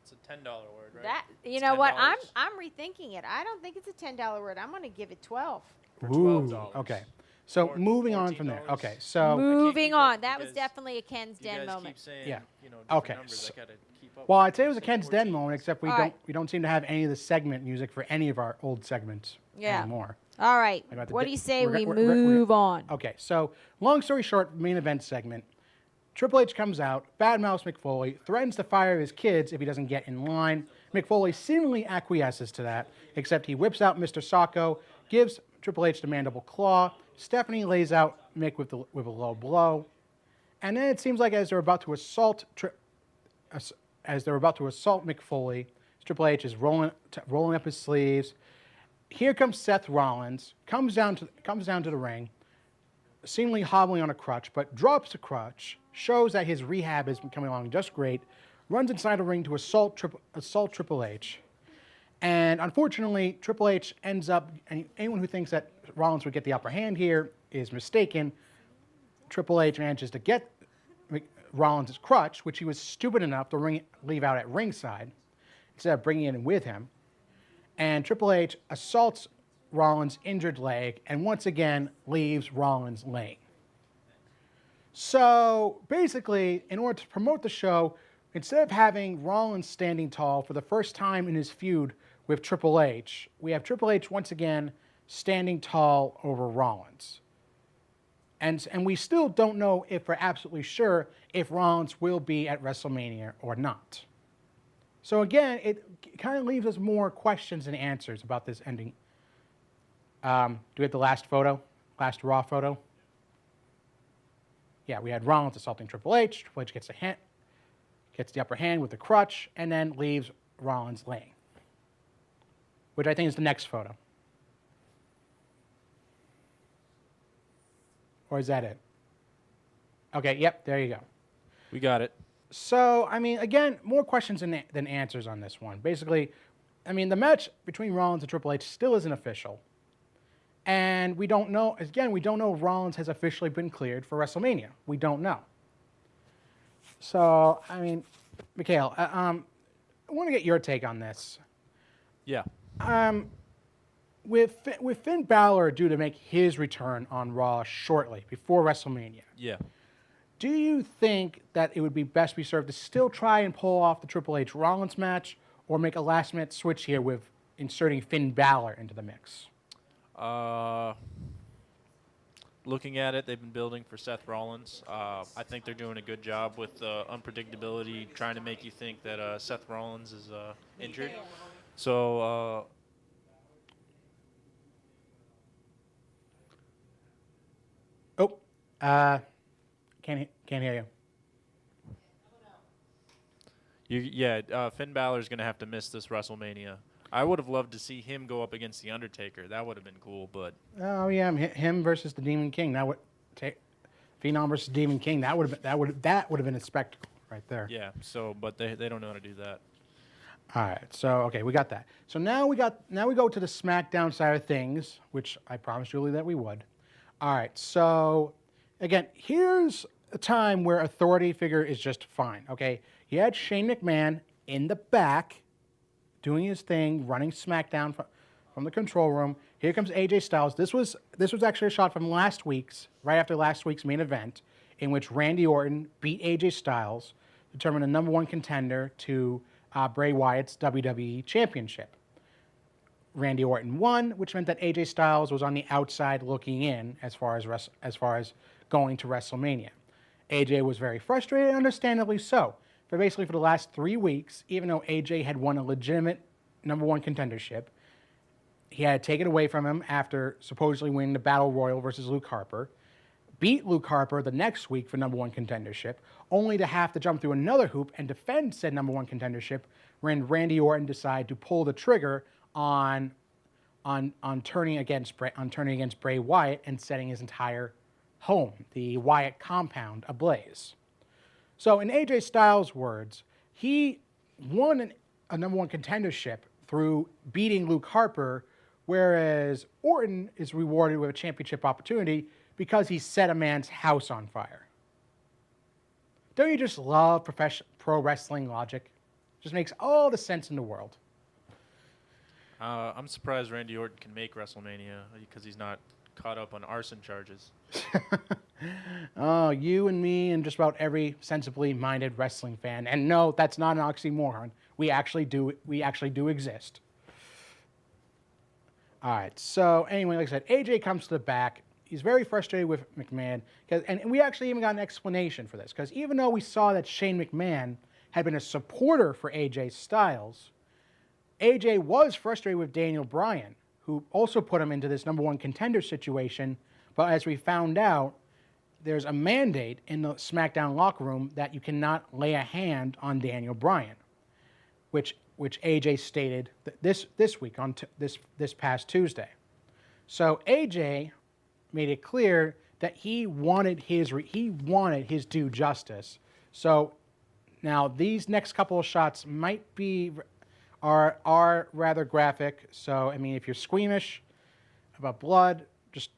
it's a $10 word, right? That you It's know what? $10. I'm rethinking it. I don't think it's a $10 word. I'm going to give it 12. For Ooh, $12. okay. So Or moving on from there. $14. Okay, so Moving keep up on. That was because definitely a Ken's You Den guys moment. keep saying, Yeah. different Okay, numbers. so- I gotta keep up. well, with I'd say it was a Say Ken's Den 14. moment, except we All don't right. we don't seem to have any of the segment music for any of our old segments Yeah. anymore. All right. I got the What di- do you say we're- we we're- we're- move on? Okay, so long story short, main event segment. Triple H comes out, badmouths McFoley, threatens to fire his kids if he doesn't get in line. McFoley seemingly acquiesces to that, except he whips out Mr. Sacco, gives Triple H the mandible claw. Stephanie lays out Mick with a low blow, and then it seems like as they're about to assault McFoley, Triple H is rolling up his sleeves. Here comes Seth Rollins, comes down to the ring, seemingly hobbling on a crutch, but drops the crutch, shows that his rehab is coming along just great, runs inside the ring to assault Triple H. And unfortunately, Triple H ends up, and anyone who thinks that Rollins would get the upper hand here is mistaken. Triple H manages to get Rollins' crutch, which he was stupid enough to leave out at ringside, instead of bringing it in with him. And Triple H assaults Rollins' injured leg and once again leaves Rollins laying. So basically, in order to promote the show, instead of having Rollins standing tall for the first time in his feud with Triple H, we have Triple H once again standing tall over Rollins. And we still don't know if we're absolutely sure if Rollins will be at WrestleMania or not. So again, it kind of leaves us more questions than answers about this ending. Do we have the last photo? Last Raw photo? Yeah, we had Rollins assaulting Triple H. Triple H gets the upper hand with the crutch, and then leaves Rollins laying, which I think is the next photo. Or is that it? Okay, yep, there you go. We got it. So, I mean, again, more questions than answers on this one. Basically, I mean, the match between Rollins and Triple H still isn't official. And we don't know, again, we don't know if Rollins has officially been cleared for WrestleMania. We don't know. So, I mean, Mikhail, I want to get your take on this. Yeah. With Finn Balor due to make his return on Raw shortly, before WrestleMania, Yeah. do you think that it would be best be served to still try and pull off the Triple H Rollins match, or make a last-minute switch here with inserting Finn Balor into the mix? looking at it, they've been building for Seth Rollins. I think they're doing a good job with unpredictability, trying to make you think that Seth Rollins is injured. So can't hear you. Finn Balor's going to have to miss this WrestleMania. I would have loved to see him go up against The Undertaker. That would have been cool, but... Oh, yeah, him versus the Demon King. That would Phenom versus Demon King. That would have been a spectacle right there. Yeah, but they don't know how to do that. All right, so okay, we got that. So now we go to the SmackDown side of things, which I promised Julie that we would. All right, so again, here's a time where authority figure is just fine. Okay, you had Shane McMahon in the back, doing his thing, running SmackDown from the control room. Here comes AJ Styles. This was actually a shot from right after last week's main event, in which Randy Orton beat AJ Styles, determined the number one contender to Bray Wyatt's WWE Championship. Randy Orton won, which meant that AJ Styles was on the outside looking in as far as going to WrestleMania. AJ was very frustrated, understandably so. For the last 3 weeks, even though AJ had won a legitimate number one contendership, he had to take it away from him after supposedly winning the Battle Royal versus Luke Harper, beat Luke Harper the next week for number one contendership, only to have to jump through another hoop and defend said number one contendership when Randy Orton decided to pull the trigger on turning against Bray Wyatt and setting his entire home, the Wyatt compound, ablaze. So in AJ Styles' words, he won a number one contendership through beating Luke Harper, whereas Orton is rewarded with a championship opportunity because he set a man's house on fire. Don't you just love pro wrestling logic? Just makes all the sense in the world. I'm surprised Randy Orton can make WrestleMania because he's not caught up on arson charges. Oh, you and me and just about every sensibly minded wrestling fan. And no, that's not an oxymoron. We actually do exist. All right. So anyway, like I said, AJ comes to the back. He's very frustrated with McMahon, and we actually even got an explanation for this, because even though we saw that Shane McMahon had been a supporter for AJ Styles, AJ was frustrated with Daniel Bryan, who also put him into this number one contender situation. But as we found out, there's a mandate in the SmackDown locker room that you cannot lay a hand on Daniel Bryan, which AJ stated this week on this past Tuesday. So AJ made it clear that he wanted his due justice. So now these next couple of shots are rather graphic. So I mean, if you're squeamish about blood, just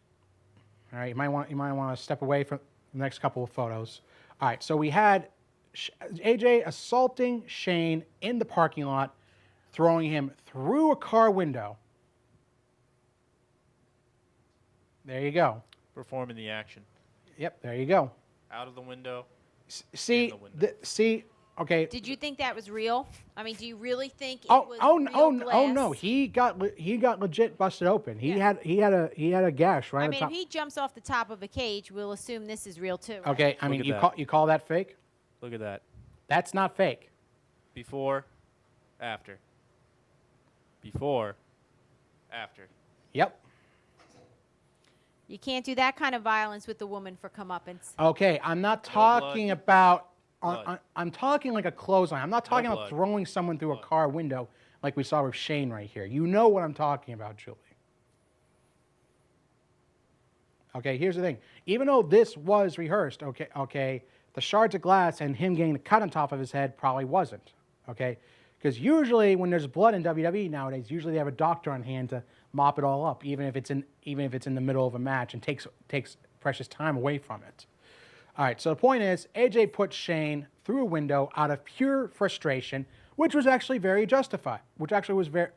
all right. You might want to step away from the next couple of photos. All right. So we had AJ assaulting Shane in the parking lot, throwing him through a car window. There you go. Performing the action. Yep. There you go. Out of the window. See. Okay. Did you think that was real? I mean, do you really think it was real glass? Oh no! He got legit busted open. He had a gash right on top. I mean, if he jumps off the top of a cage, we'll assume this is real too. Right? Okay, I mean, you call that fake? Look at that. That's not fake. Before, after. Before, after. Yep. You can't do that kind of violence with the woman for comeuppance. Okay, I'm not talking about. Blood. I'm talking like a clothesline. I'm not talking about blood. throwing someone through a car window like we saw with Shane right here. You know what I'm talking about, Julie. Okay, here's the thing. Even though this was rehearsed, okay, the shards of glass and him getting the cut on top of his head probably wasn't. Okay, because usually when there's blood in WWE nowadays, usually they have a doctor on hand to mop it all up, even if it's in the middle of a match, and takes precious time away from it. All right, so the point is, AJ put Shane through a window out of pure frustration, which was actually very justified. The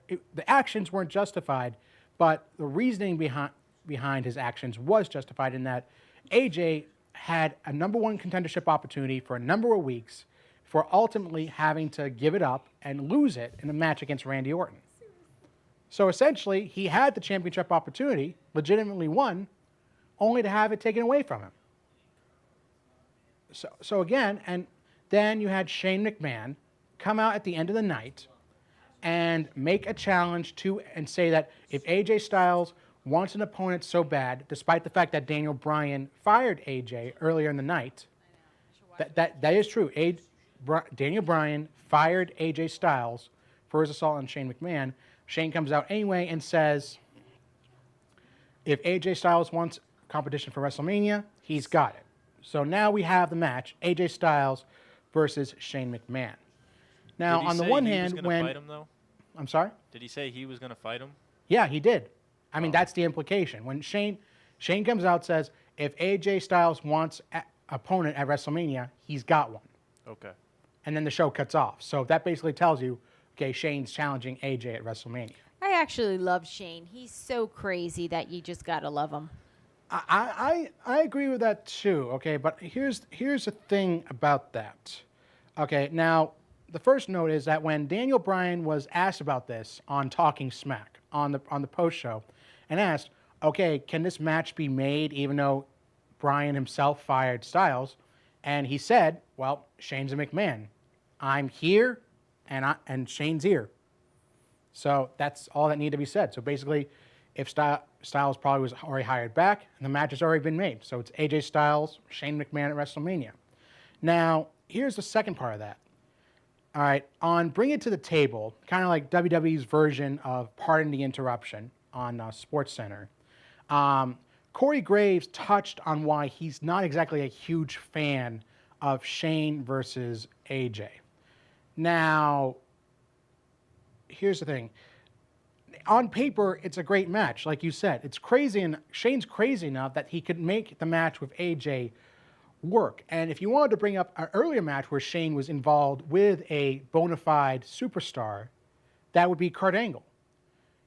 actions weren't justified, but the reasoning behind his actions was justified in that AJ had a number one contendership opportunity for a number of weeks for ultimately having to give it up and lose it in a match against Randy Orton. So essentially, he had the championship opportunity, legitimately won, only to have it taken away from him. So again, and then you had Shane McMahon come out at the end of the night and make a challenge to and say that if AJ Styles wants an opponent so bad, despite the fact that Daniel Bryan fired AJ earlier in the night, that is true. Daniel Bryan fired AJ Styles for his assault on Shane McMahon. Shane comes out anyway and says, if AJ Styles wants competition for WrestleMania, he's got it. So now we have the match, AJ Styles versus Shane McMahon. Now, on the one hand, when fight him, though? I'm sorry? Did he say he was going to fight him? Yeah, he did. I mean, that's the implication. When Shane comes out and says, if AJ Styles wants an opponent at WrestleMania, he's got one. Okay. And then the show cuts off. So that basically tells you, okay, Shane's challenging AJ at WrestleMania. I actually love Shane. He's so crazy that you just gotta love him. I agree with that too. Okay, but here's the thing about that. Okay, now the first note is that when Daniel Bryan was asked about this on Talking Smack on the post show, and asked, okay, can this match be made even though Bryan himself fired Styles? And he said, well, Shane's a McMahon. I'm here, and Shane's here. So that's all that needed to be said. So basically, if Styles probably was already hired back, and the match has already been made. So it's AJ Styles, Shane McMahon at WrestleMania. Now, here's the second part of that. All right, on Bring It to the Table, kind of like WWE's version of Pardon the Interruption on SportsCenter, Corey Graves touched on why he's not exactly a huge fan of Shane versus AJ. Now, here's the thing. On paper, it's a great match, like you said. It's crazy, and Shane's crazy enough that he could make the match with AJ work. And if you wanted to bring up an earlier match where Shane was involved with a bona fide superstar, that would be Kurt Angle.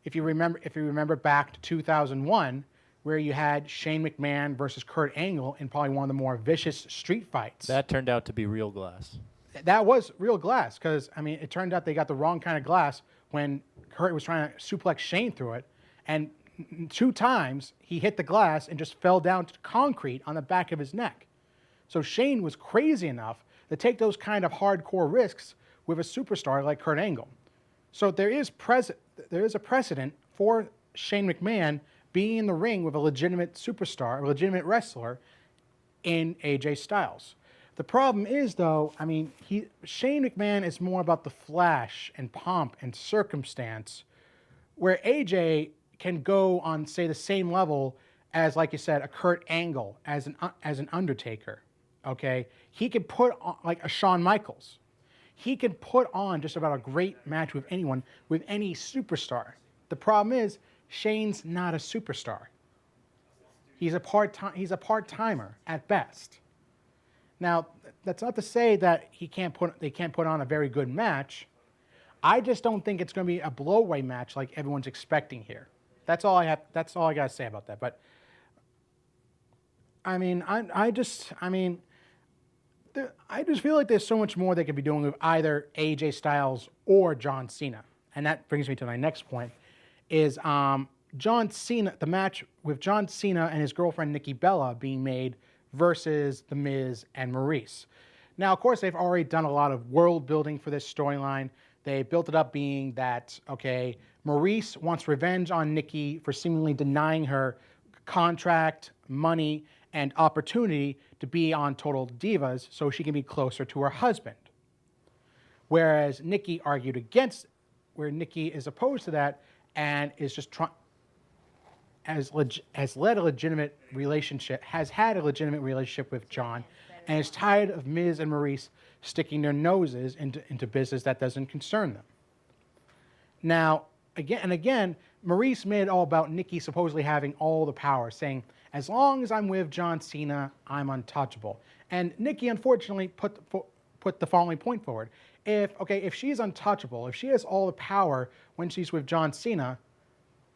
If you remember back to 2001, where you had Shane McMahon versus Kurt Angle in probably one of the more vicious street fights. That turned out to be real glass. That was real glass, because, I mean, it turned out they got the wrong kind of glass when Kurt was trying to suplex Shane through it, and 2 times he hit the glass and just fell down to concrete on the back of his neck. So Shane was crazy enough to take those kind of hardcore risks with a superstar like Kurt Angle. So there is a precedent for Shane McMahon being in the ring with a legitimate superstar, a legitimate wrestler in AJ Styles. The problem is, though, I mean, Shane McMahon is more about the flash and pomp and circumstance, where AJ can go on, say, the same level as, like you said, a Kurt Angle, as an Undertaker. Okay, he can put on like a Shawn Michaels. He can put on just about a great match with anyone, with any superstar. The problem is, Shane's not a superstar. He's a part-timer at best. Now, that's not to say that they can't put on a very good match. I just don't think it's going to be a blow-away match like everyone's expecting here. That's all I got to say about that. But I mean, I just feel like there's so much more they could be doing with either AJ Styles or John Cena. And that brings me to my next point, is John Cena, the match with John Cena and his girlfriend Nikki Bella being made versus The Miz and Maurice. Now, of course, they've already done a lot of world building for this storyline. They built it up being that, okay, Maurice wants revenge on Nikki for seemingly denying her contract, money, and opportunity to be on Total Divas so she can be closer to her husband. Whereas Nikki argued against, where Nikki is opposed to that and is just has had a legitimate relationship with John, and is tired of Miz and Maurice sticking their noses into business that doesn't concern them. Now, again, Maurice made it all about Nikki supposedly having all the power, saying, as long as I'm with John Cena, I'm untouchable. And Nikki, unfortunately, put the following point forward. If she's untouchable, if she has all the power when she's with John Cena,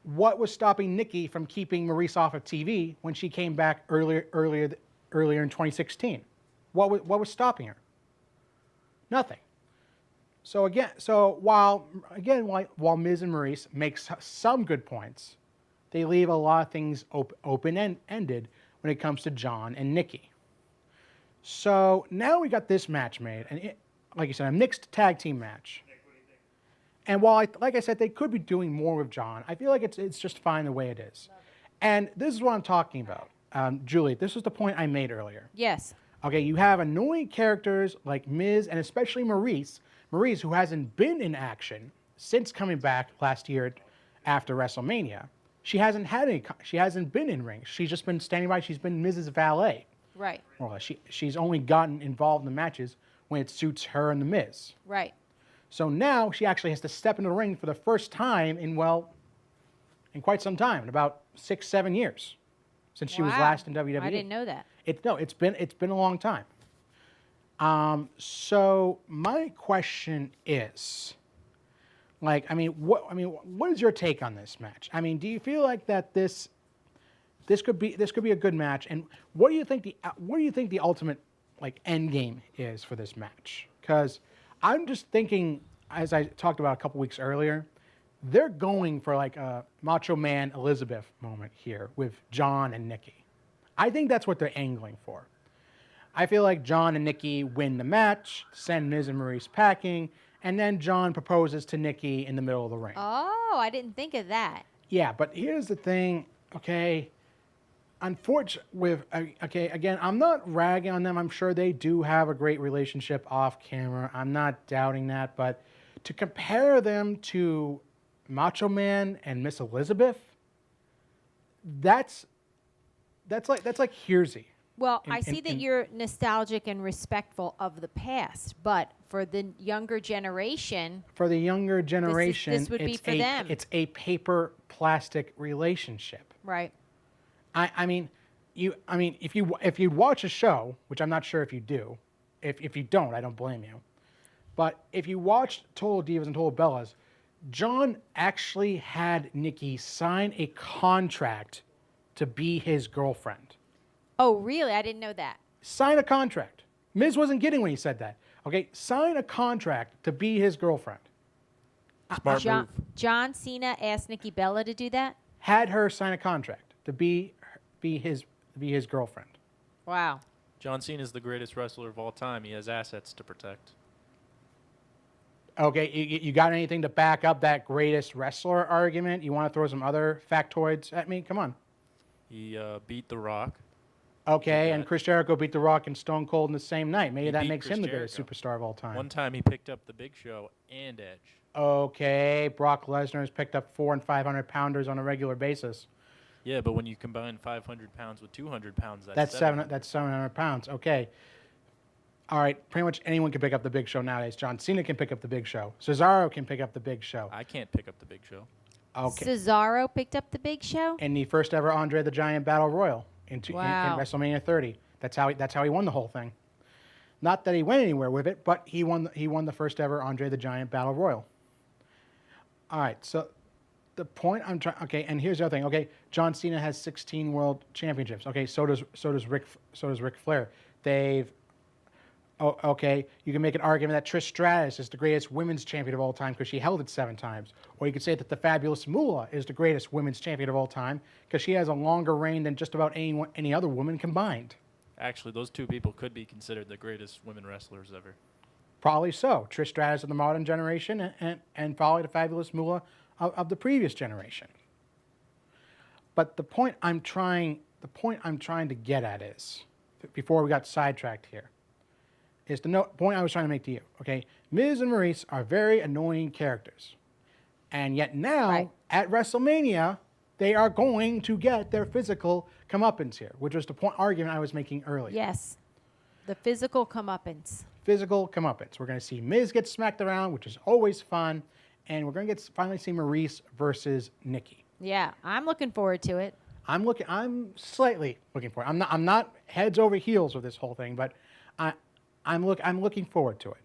what was stopping Nikki from keeping Maurice off of TV when she came back earlier in 2016? What was stopping her? Nothing. So while Miz and Maurice makes some good points, they leave a lot of things open-ended when it comes to John and Nikki. So now we got this match made, and like you said, a mixed tag team match. And while, like I said, they could be doing more with John, I feel like it's just fine the way it is. And this is what I'm talking about. Julie, this was the point I made earlier. Yes. Okay, you have annoying characters like Miz and especially Maurice, who hasn't been in action since coming back last year after WrestleMania. She hasn't been in ring. She's just been standing by. She's been Miz's valet. Right. Well, she's only gotten involved in the matches when it suits her and the Miz. Right. So now she actually has to step into the ring for the first time in quite some time, in about 6-7 years, since she was last in WWE. I didn't know that. It's been a long time. So my question is, what is your take on this match? I mean, do you feel like that this could be a good match? And what do you think the ultimate end game is for this match? Because I'm just thinking, as I talked about a couple weeks earlier, they're going for a Macho Man Elizabeth moment here with John and Nikki. I think that's what they're angling for. I feel like John and Nikki win the match, send Miz and Maurice packing, and then John proposes to Nikki in the middle of the ring. Oh, I didn't think of that. Yeah, but here's the thing, okay? Again, I'm not ragging on them. I'm sure they do have a great relationship off camera. I'm not doubting that, but to compare them to Macho Man and Miss Elizabeth, that's like Hearsey. Well, I see that you're nostalgic and respectful of the past, but for the younger generation, this would be for them. It's a paper plastic relationship. Right. If you watch a show, which I'm not sure if you do, if you don't, I don't blame you. But if you watched Total Divas and Total Bellas, John actually had Nikki sign a contract to be his girlfriend. Oh, really? I didn't know that. Sign a contract. Miz wasn't kidding when he said that. Okay, sign a contract to be his girlfriend. Smart move. John Cena asked Nikki Bella to do that? Had her sign a contract to be his girlfriend. Wow. John Cena is the greatest wrestler of all time. He has assets to protect. Okay, you got anything to back up that greatest wrestler argument? You want to throw some other factoids at me? Come on. He beat The Rock. Okay, and Chris Jericho beat The Rock and Stone Cold in the same night. Maybe that makes him the greatest superstar of all time. One time he picked up The Big Show and Edge. Okay, Brock Lesnar has picked up 400 and 500 pounders on a regular basis. Yeah, but when you combine 500 pounds with 200 pounds, that's 700 pounds. Okay. All right, pretty much anyone can pick up the Big Show nowadays. John Cena can pick up the Big Show. Cesaro can pick up the Big Show. I can't pick up the Big Show. Okay. Cesaro picked up the Big Show? In the first ever Andre the Giant Battle Royal in WrestleMania 30. That's how he won the whole thing. Not that he went anywhere with it, but he won the first ever Andre the Giant Battle Royal. All right, so the point I'm trying. Okay, and here's the other thing. Okay, John Cena has 16 world championships. Okay, so does Ric Flair. Okay, you can make an argument that Trish Stratus is the greatest women's champion of all time because she held it 7 times. Or you could say that the Fabulous Moolah is the greatest women's champion of all time because she has a longer reign than just about any other woman combined. Actually, those two people could be considered the greatest women wrestlers ever. Probably so. Trish Stratus of the modern generation and probably the Fabulous Moolah of the previous generation. But the point I'm trying to get at is, before we got sidetracked here, is the point I was trying to make to you. Okay, Miz and Maurice are very annoying characters, and yet now at WrestleMania they are going to get their physical comeuppance here, which was the argument I was making earlier. Yes, the physical comeuppance. Physical comeuppance. We're going to see Miz get smacked around, which is always fun, and we're going to finally see Maurice versus Nikki. Yeah, I'm looking forward to it. I'm slightly looking forward. I'm not heads over heels with this whole thing, but I'm looking forward to it.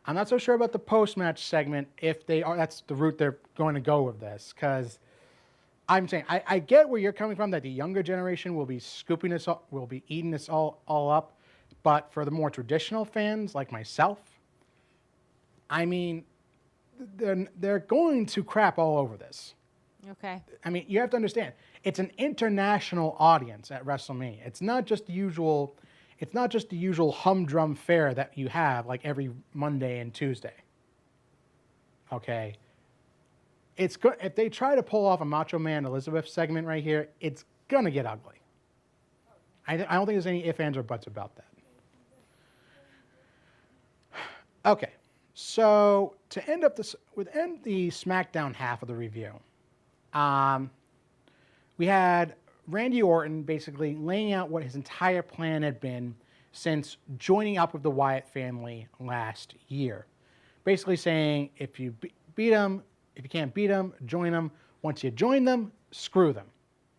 I'm not so sure about the post-match segment if they are. That's the route they're going to go with this, because I'm saying I get where you're coming from, that the younger generation will be scooping this up, will be eating this all up, but for the more traditional fans like myself, I mean, they're going to crap all over this. Okay. I mean, you have to understand, it's an international audience at WrestleMania. It's not just the usual. It's not just the usual humdrum fare that you have like every Monday and Tuesday. Okay. It's good if they try to pull off a Macho Man Elizabeth segment right here. It's gonna get ugly. I don't think there's any ifs, ands, or buts about that. Okay, so to end the SmackDown half of the review, we had Randy Orton basically laying out what his entire plan had been since joining up with the Wyatt family last year. Basically saying, if you beat them, if you can't beat them, join them. Once you join them, screw them,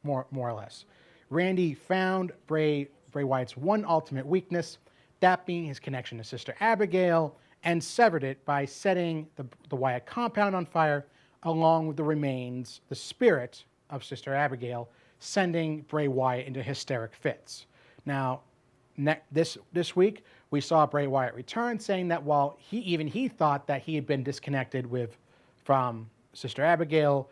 more or less. Randy found Bray Wyatt's one ultimate weakness, that being his connection to Sister Abigail, and severed it by setting the Wyatt compound on fire, along with the remains, the spirit of Sister Abigail, sending Bray Wyatt into hysteric fits. Now, this week, we saw Bray Wyatt return, saying that while he thought that he had been disconnected from Sister Abigail,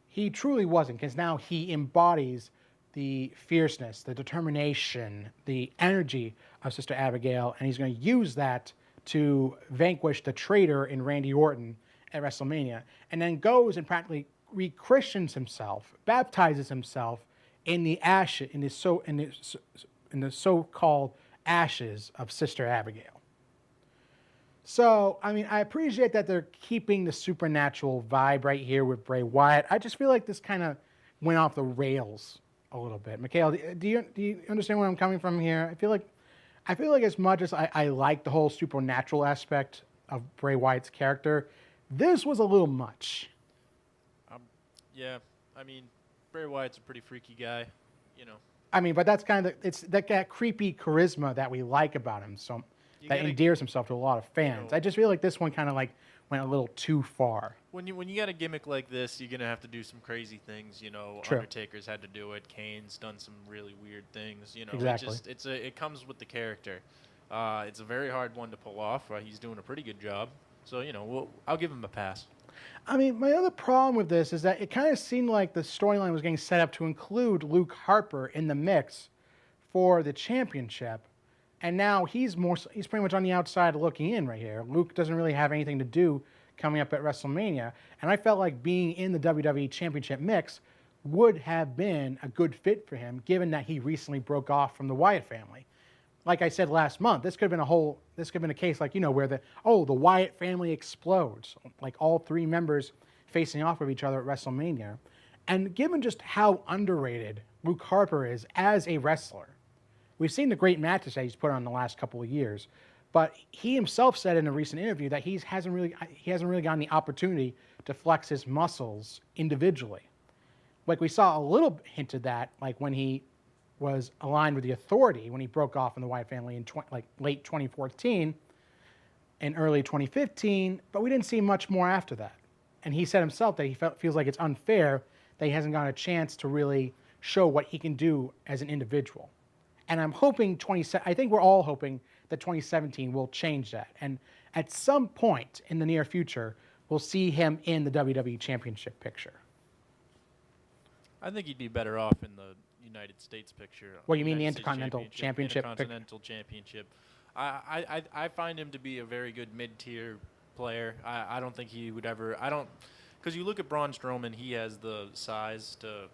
he truly wasn't, because now he embodies the fierceness, the determination, the energy of Sister Abigail, and he's going to use that to vanquish the traitor in Randy Orton at WrestleMania, and then goes and practically re-Christians himself, baptizes himself in the so-called ashes of Sister Abigail. So, I mean, I appreciate that they're keeping the supernatural vibe right here with Bray Wyatt. I just feel like this kind of went off the rails a little bit. Mikhail, do you understand where I'm coming from here? I feel like as much as I like the whole supernatural aspect of Bray Wyatt's character, this was a little much. Yeah, I mean, Bray Wyatt's a pretty freaky guy, you know. I mean, but that's kind of it's that creepy charisma that we like about him, so that endears himself to a lot of fans. I just feel like this one kind of like went a little too far. When you got a gimmick like this, you're gonna have to do some crazy things. You know, True. Undertaker's had to do it. Kane's done some really weird things. You know, Exactly. It comes with the character. It's a very hard one to pull off. He's doing a pretty good job. So you know, I'll give him a pass. I mean, my other problem with this is that it kind of seemed like the storyline was getting set up to include Luke Harper in the mix for the championship, and now he's pretty much on the outside looking in right here. Luke doesn't really have anything to do coming up at WrestleMania, and I felt like being in the WWE Championship mix would have been a good fit for him, given that he recently broke off from the Wyatt family. Like I said last month, this could have been a case like, you know, where the Wyatt family explodes, like all three members facing off with each other at WrestleMania. And given just how underrated Luke Harper is as a wrestler, we've seen the great matches that he's put on the last couple of years, but he himself said in a recent interview that he hasn't really gotten the opportunity to flex his muscles individually. Like we saw a little hint of that, like when he was aligned with the Authority when he broke off in the Wyatt family in late 2014 and early 2015, but we didn't see much more after that. And he said himself that he feels like it's unfair that he hasn't gotten a chance to really show what he can do as an individual. And I'm hoping I think we're all hoping that 2017 will change that. And at some point in the near future, we'll see him in the WWE Championship picture. I think he'd be better off in the United States picture. What, you mean the United States Intercontinental Championship? Intercontinental Championship. I find him to be a very good mid-tier player. I don't think he would ever. Because you look at Braun Strowman, he has the size to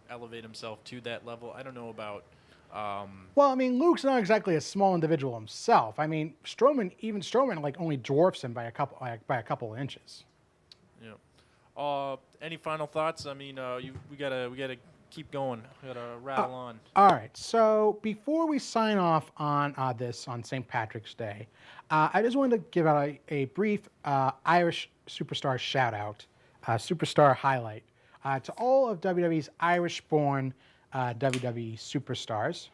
elevate himself to that level. I don't know about. Well, I mean, Luke's not exactly a small individual himself. I mean, Strowman like only dwarfs him by a couple of inches. Yeah. Any final thoughts? I mean, we gotta keep going. We gotta rattle on. All right. So before we sign off on St. Patrick's Day, I just wanted to give out a brief Irish superstar shout out, superstar highlight to all of WWE's Irish-born WWE superstars.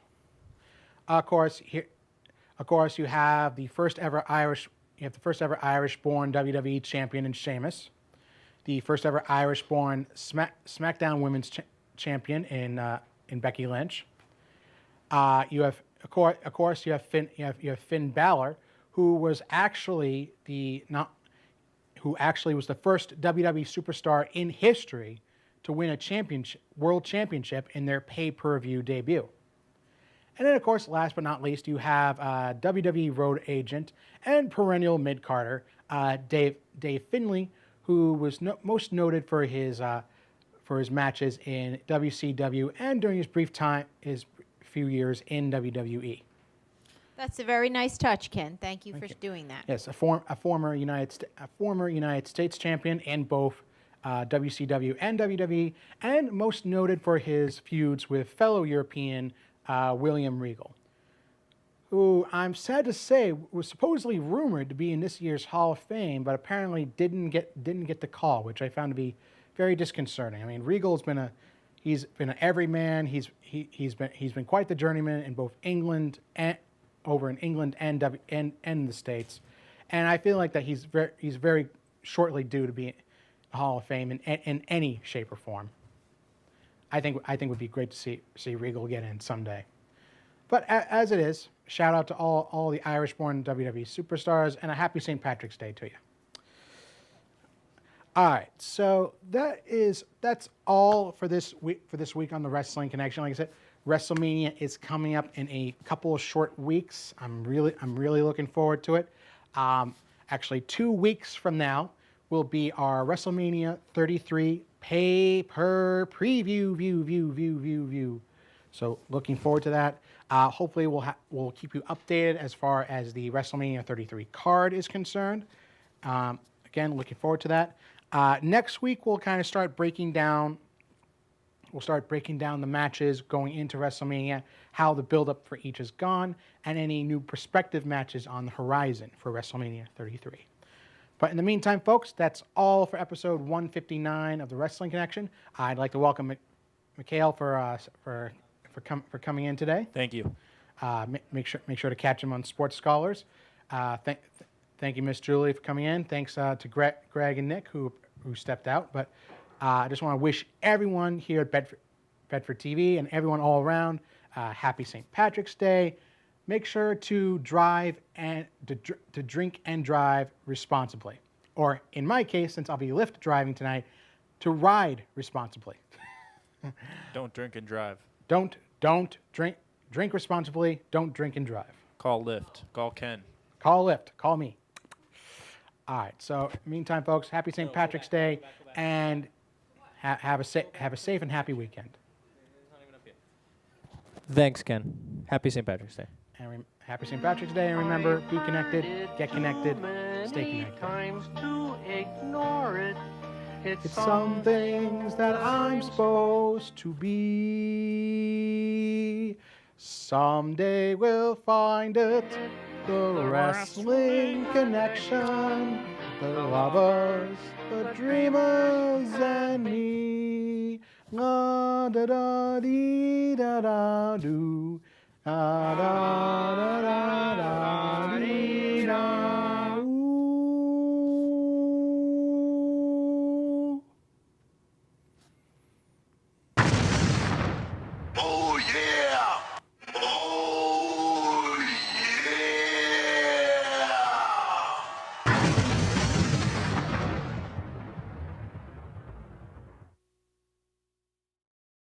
Of course, you have the first ever Irish-born WWE champion in Sheamus, the first ever Irish-born SmackDown Women's champion in Becky Lynch. You have Finn Balor, who actually was the first WWE superstar in history to win a world championship in their pay-per-view debut. And then, of course, last but not least, you have WWE road agent and perennial mid-carder Dave Finlay, who was most noted for his matches in WCW and during his few years in WWE. That's a very nice touch, Ken. Thank you for doing that. Yes, a former United States champion in both WCW and WWE, and most noted for his feuds with fellow European William Regal, who I'm sad to say was supposedly rumored to be in this year's Hall of Fame, but apparently didn't get the call, which I found to be very disconcerting. I mean, Regal's been an everyman. He's been quite the journeyman in both England and over in England and the States, and I feel like that he's very shortly due to be in the Hall of Fame in any shape or form. I think it would be great to see Regal get in someday. But as it is, shout out to all the Irish-born WWE superstars, and a happy St. Patrick's Day to you. All right, so that's all for this week on the Wrestling Connection. Like I said, WrestleMania is coming up in a couple of short weeks. I'm really looking forward to it. Actually, 2 weeks from now will be our WrestleMania 33 pay-per preview view. So looking forward to that. Hopefully we'll keep you updated as far as the WrestleMania 33 card is concerned. Again, looking forward to that. Next week we'll kind of start breaking down. We'll start breaking down the matches going into WrestleMania, how the build-up for each is gone, and any new prospective matches on the horizon for WrestleMania 33. But in the meantime, folks, that's all for episode 159 of the Wrestling Connection. I'd like to welcome Mikhail for coming in today. Thank you. Make sure to catch him on Sports Scholars. Thank you, Miss Julie, for coming in. Thanks to Greg and Nick who stepped out. But I just want to wish everyone here at Bedford TV and everyone all around happy St. Patrick's Day. Make sure to drive and to drink and drive responsibly. Or in my case, since I'll be Lyft driving tonight, to ride responsibly. Don't drink and drive. Don't drink responsibly. Don't drink and drive. Call Lyft. Call Ken. Call Lyft. Call me. All right. So, meantime, folks, happy St. Patrick's Day, and have a safe and happy weekend. Thanks, Ken. Happy St. Patrick's Day. And happy St. Patrick's Day, and remember, be connected, get connected, stay connected. Times to ignore it. It's some things that I'm supposed to be. Someday we'll find it. The Wrestling Connection. The lovers, the dreamers, and me. La da da dee da da do. Da da da da da dee da. Ooh. Oh yeah!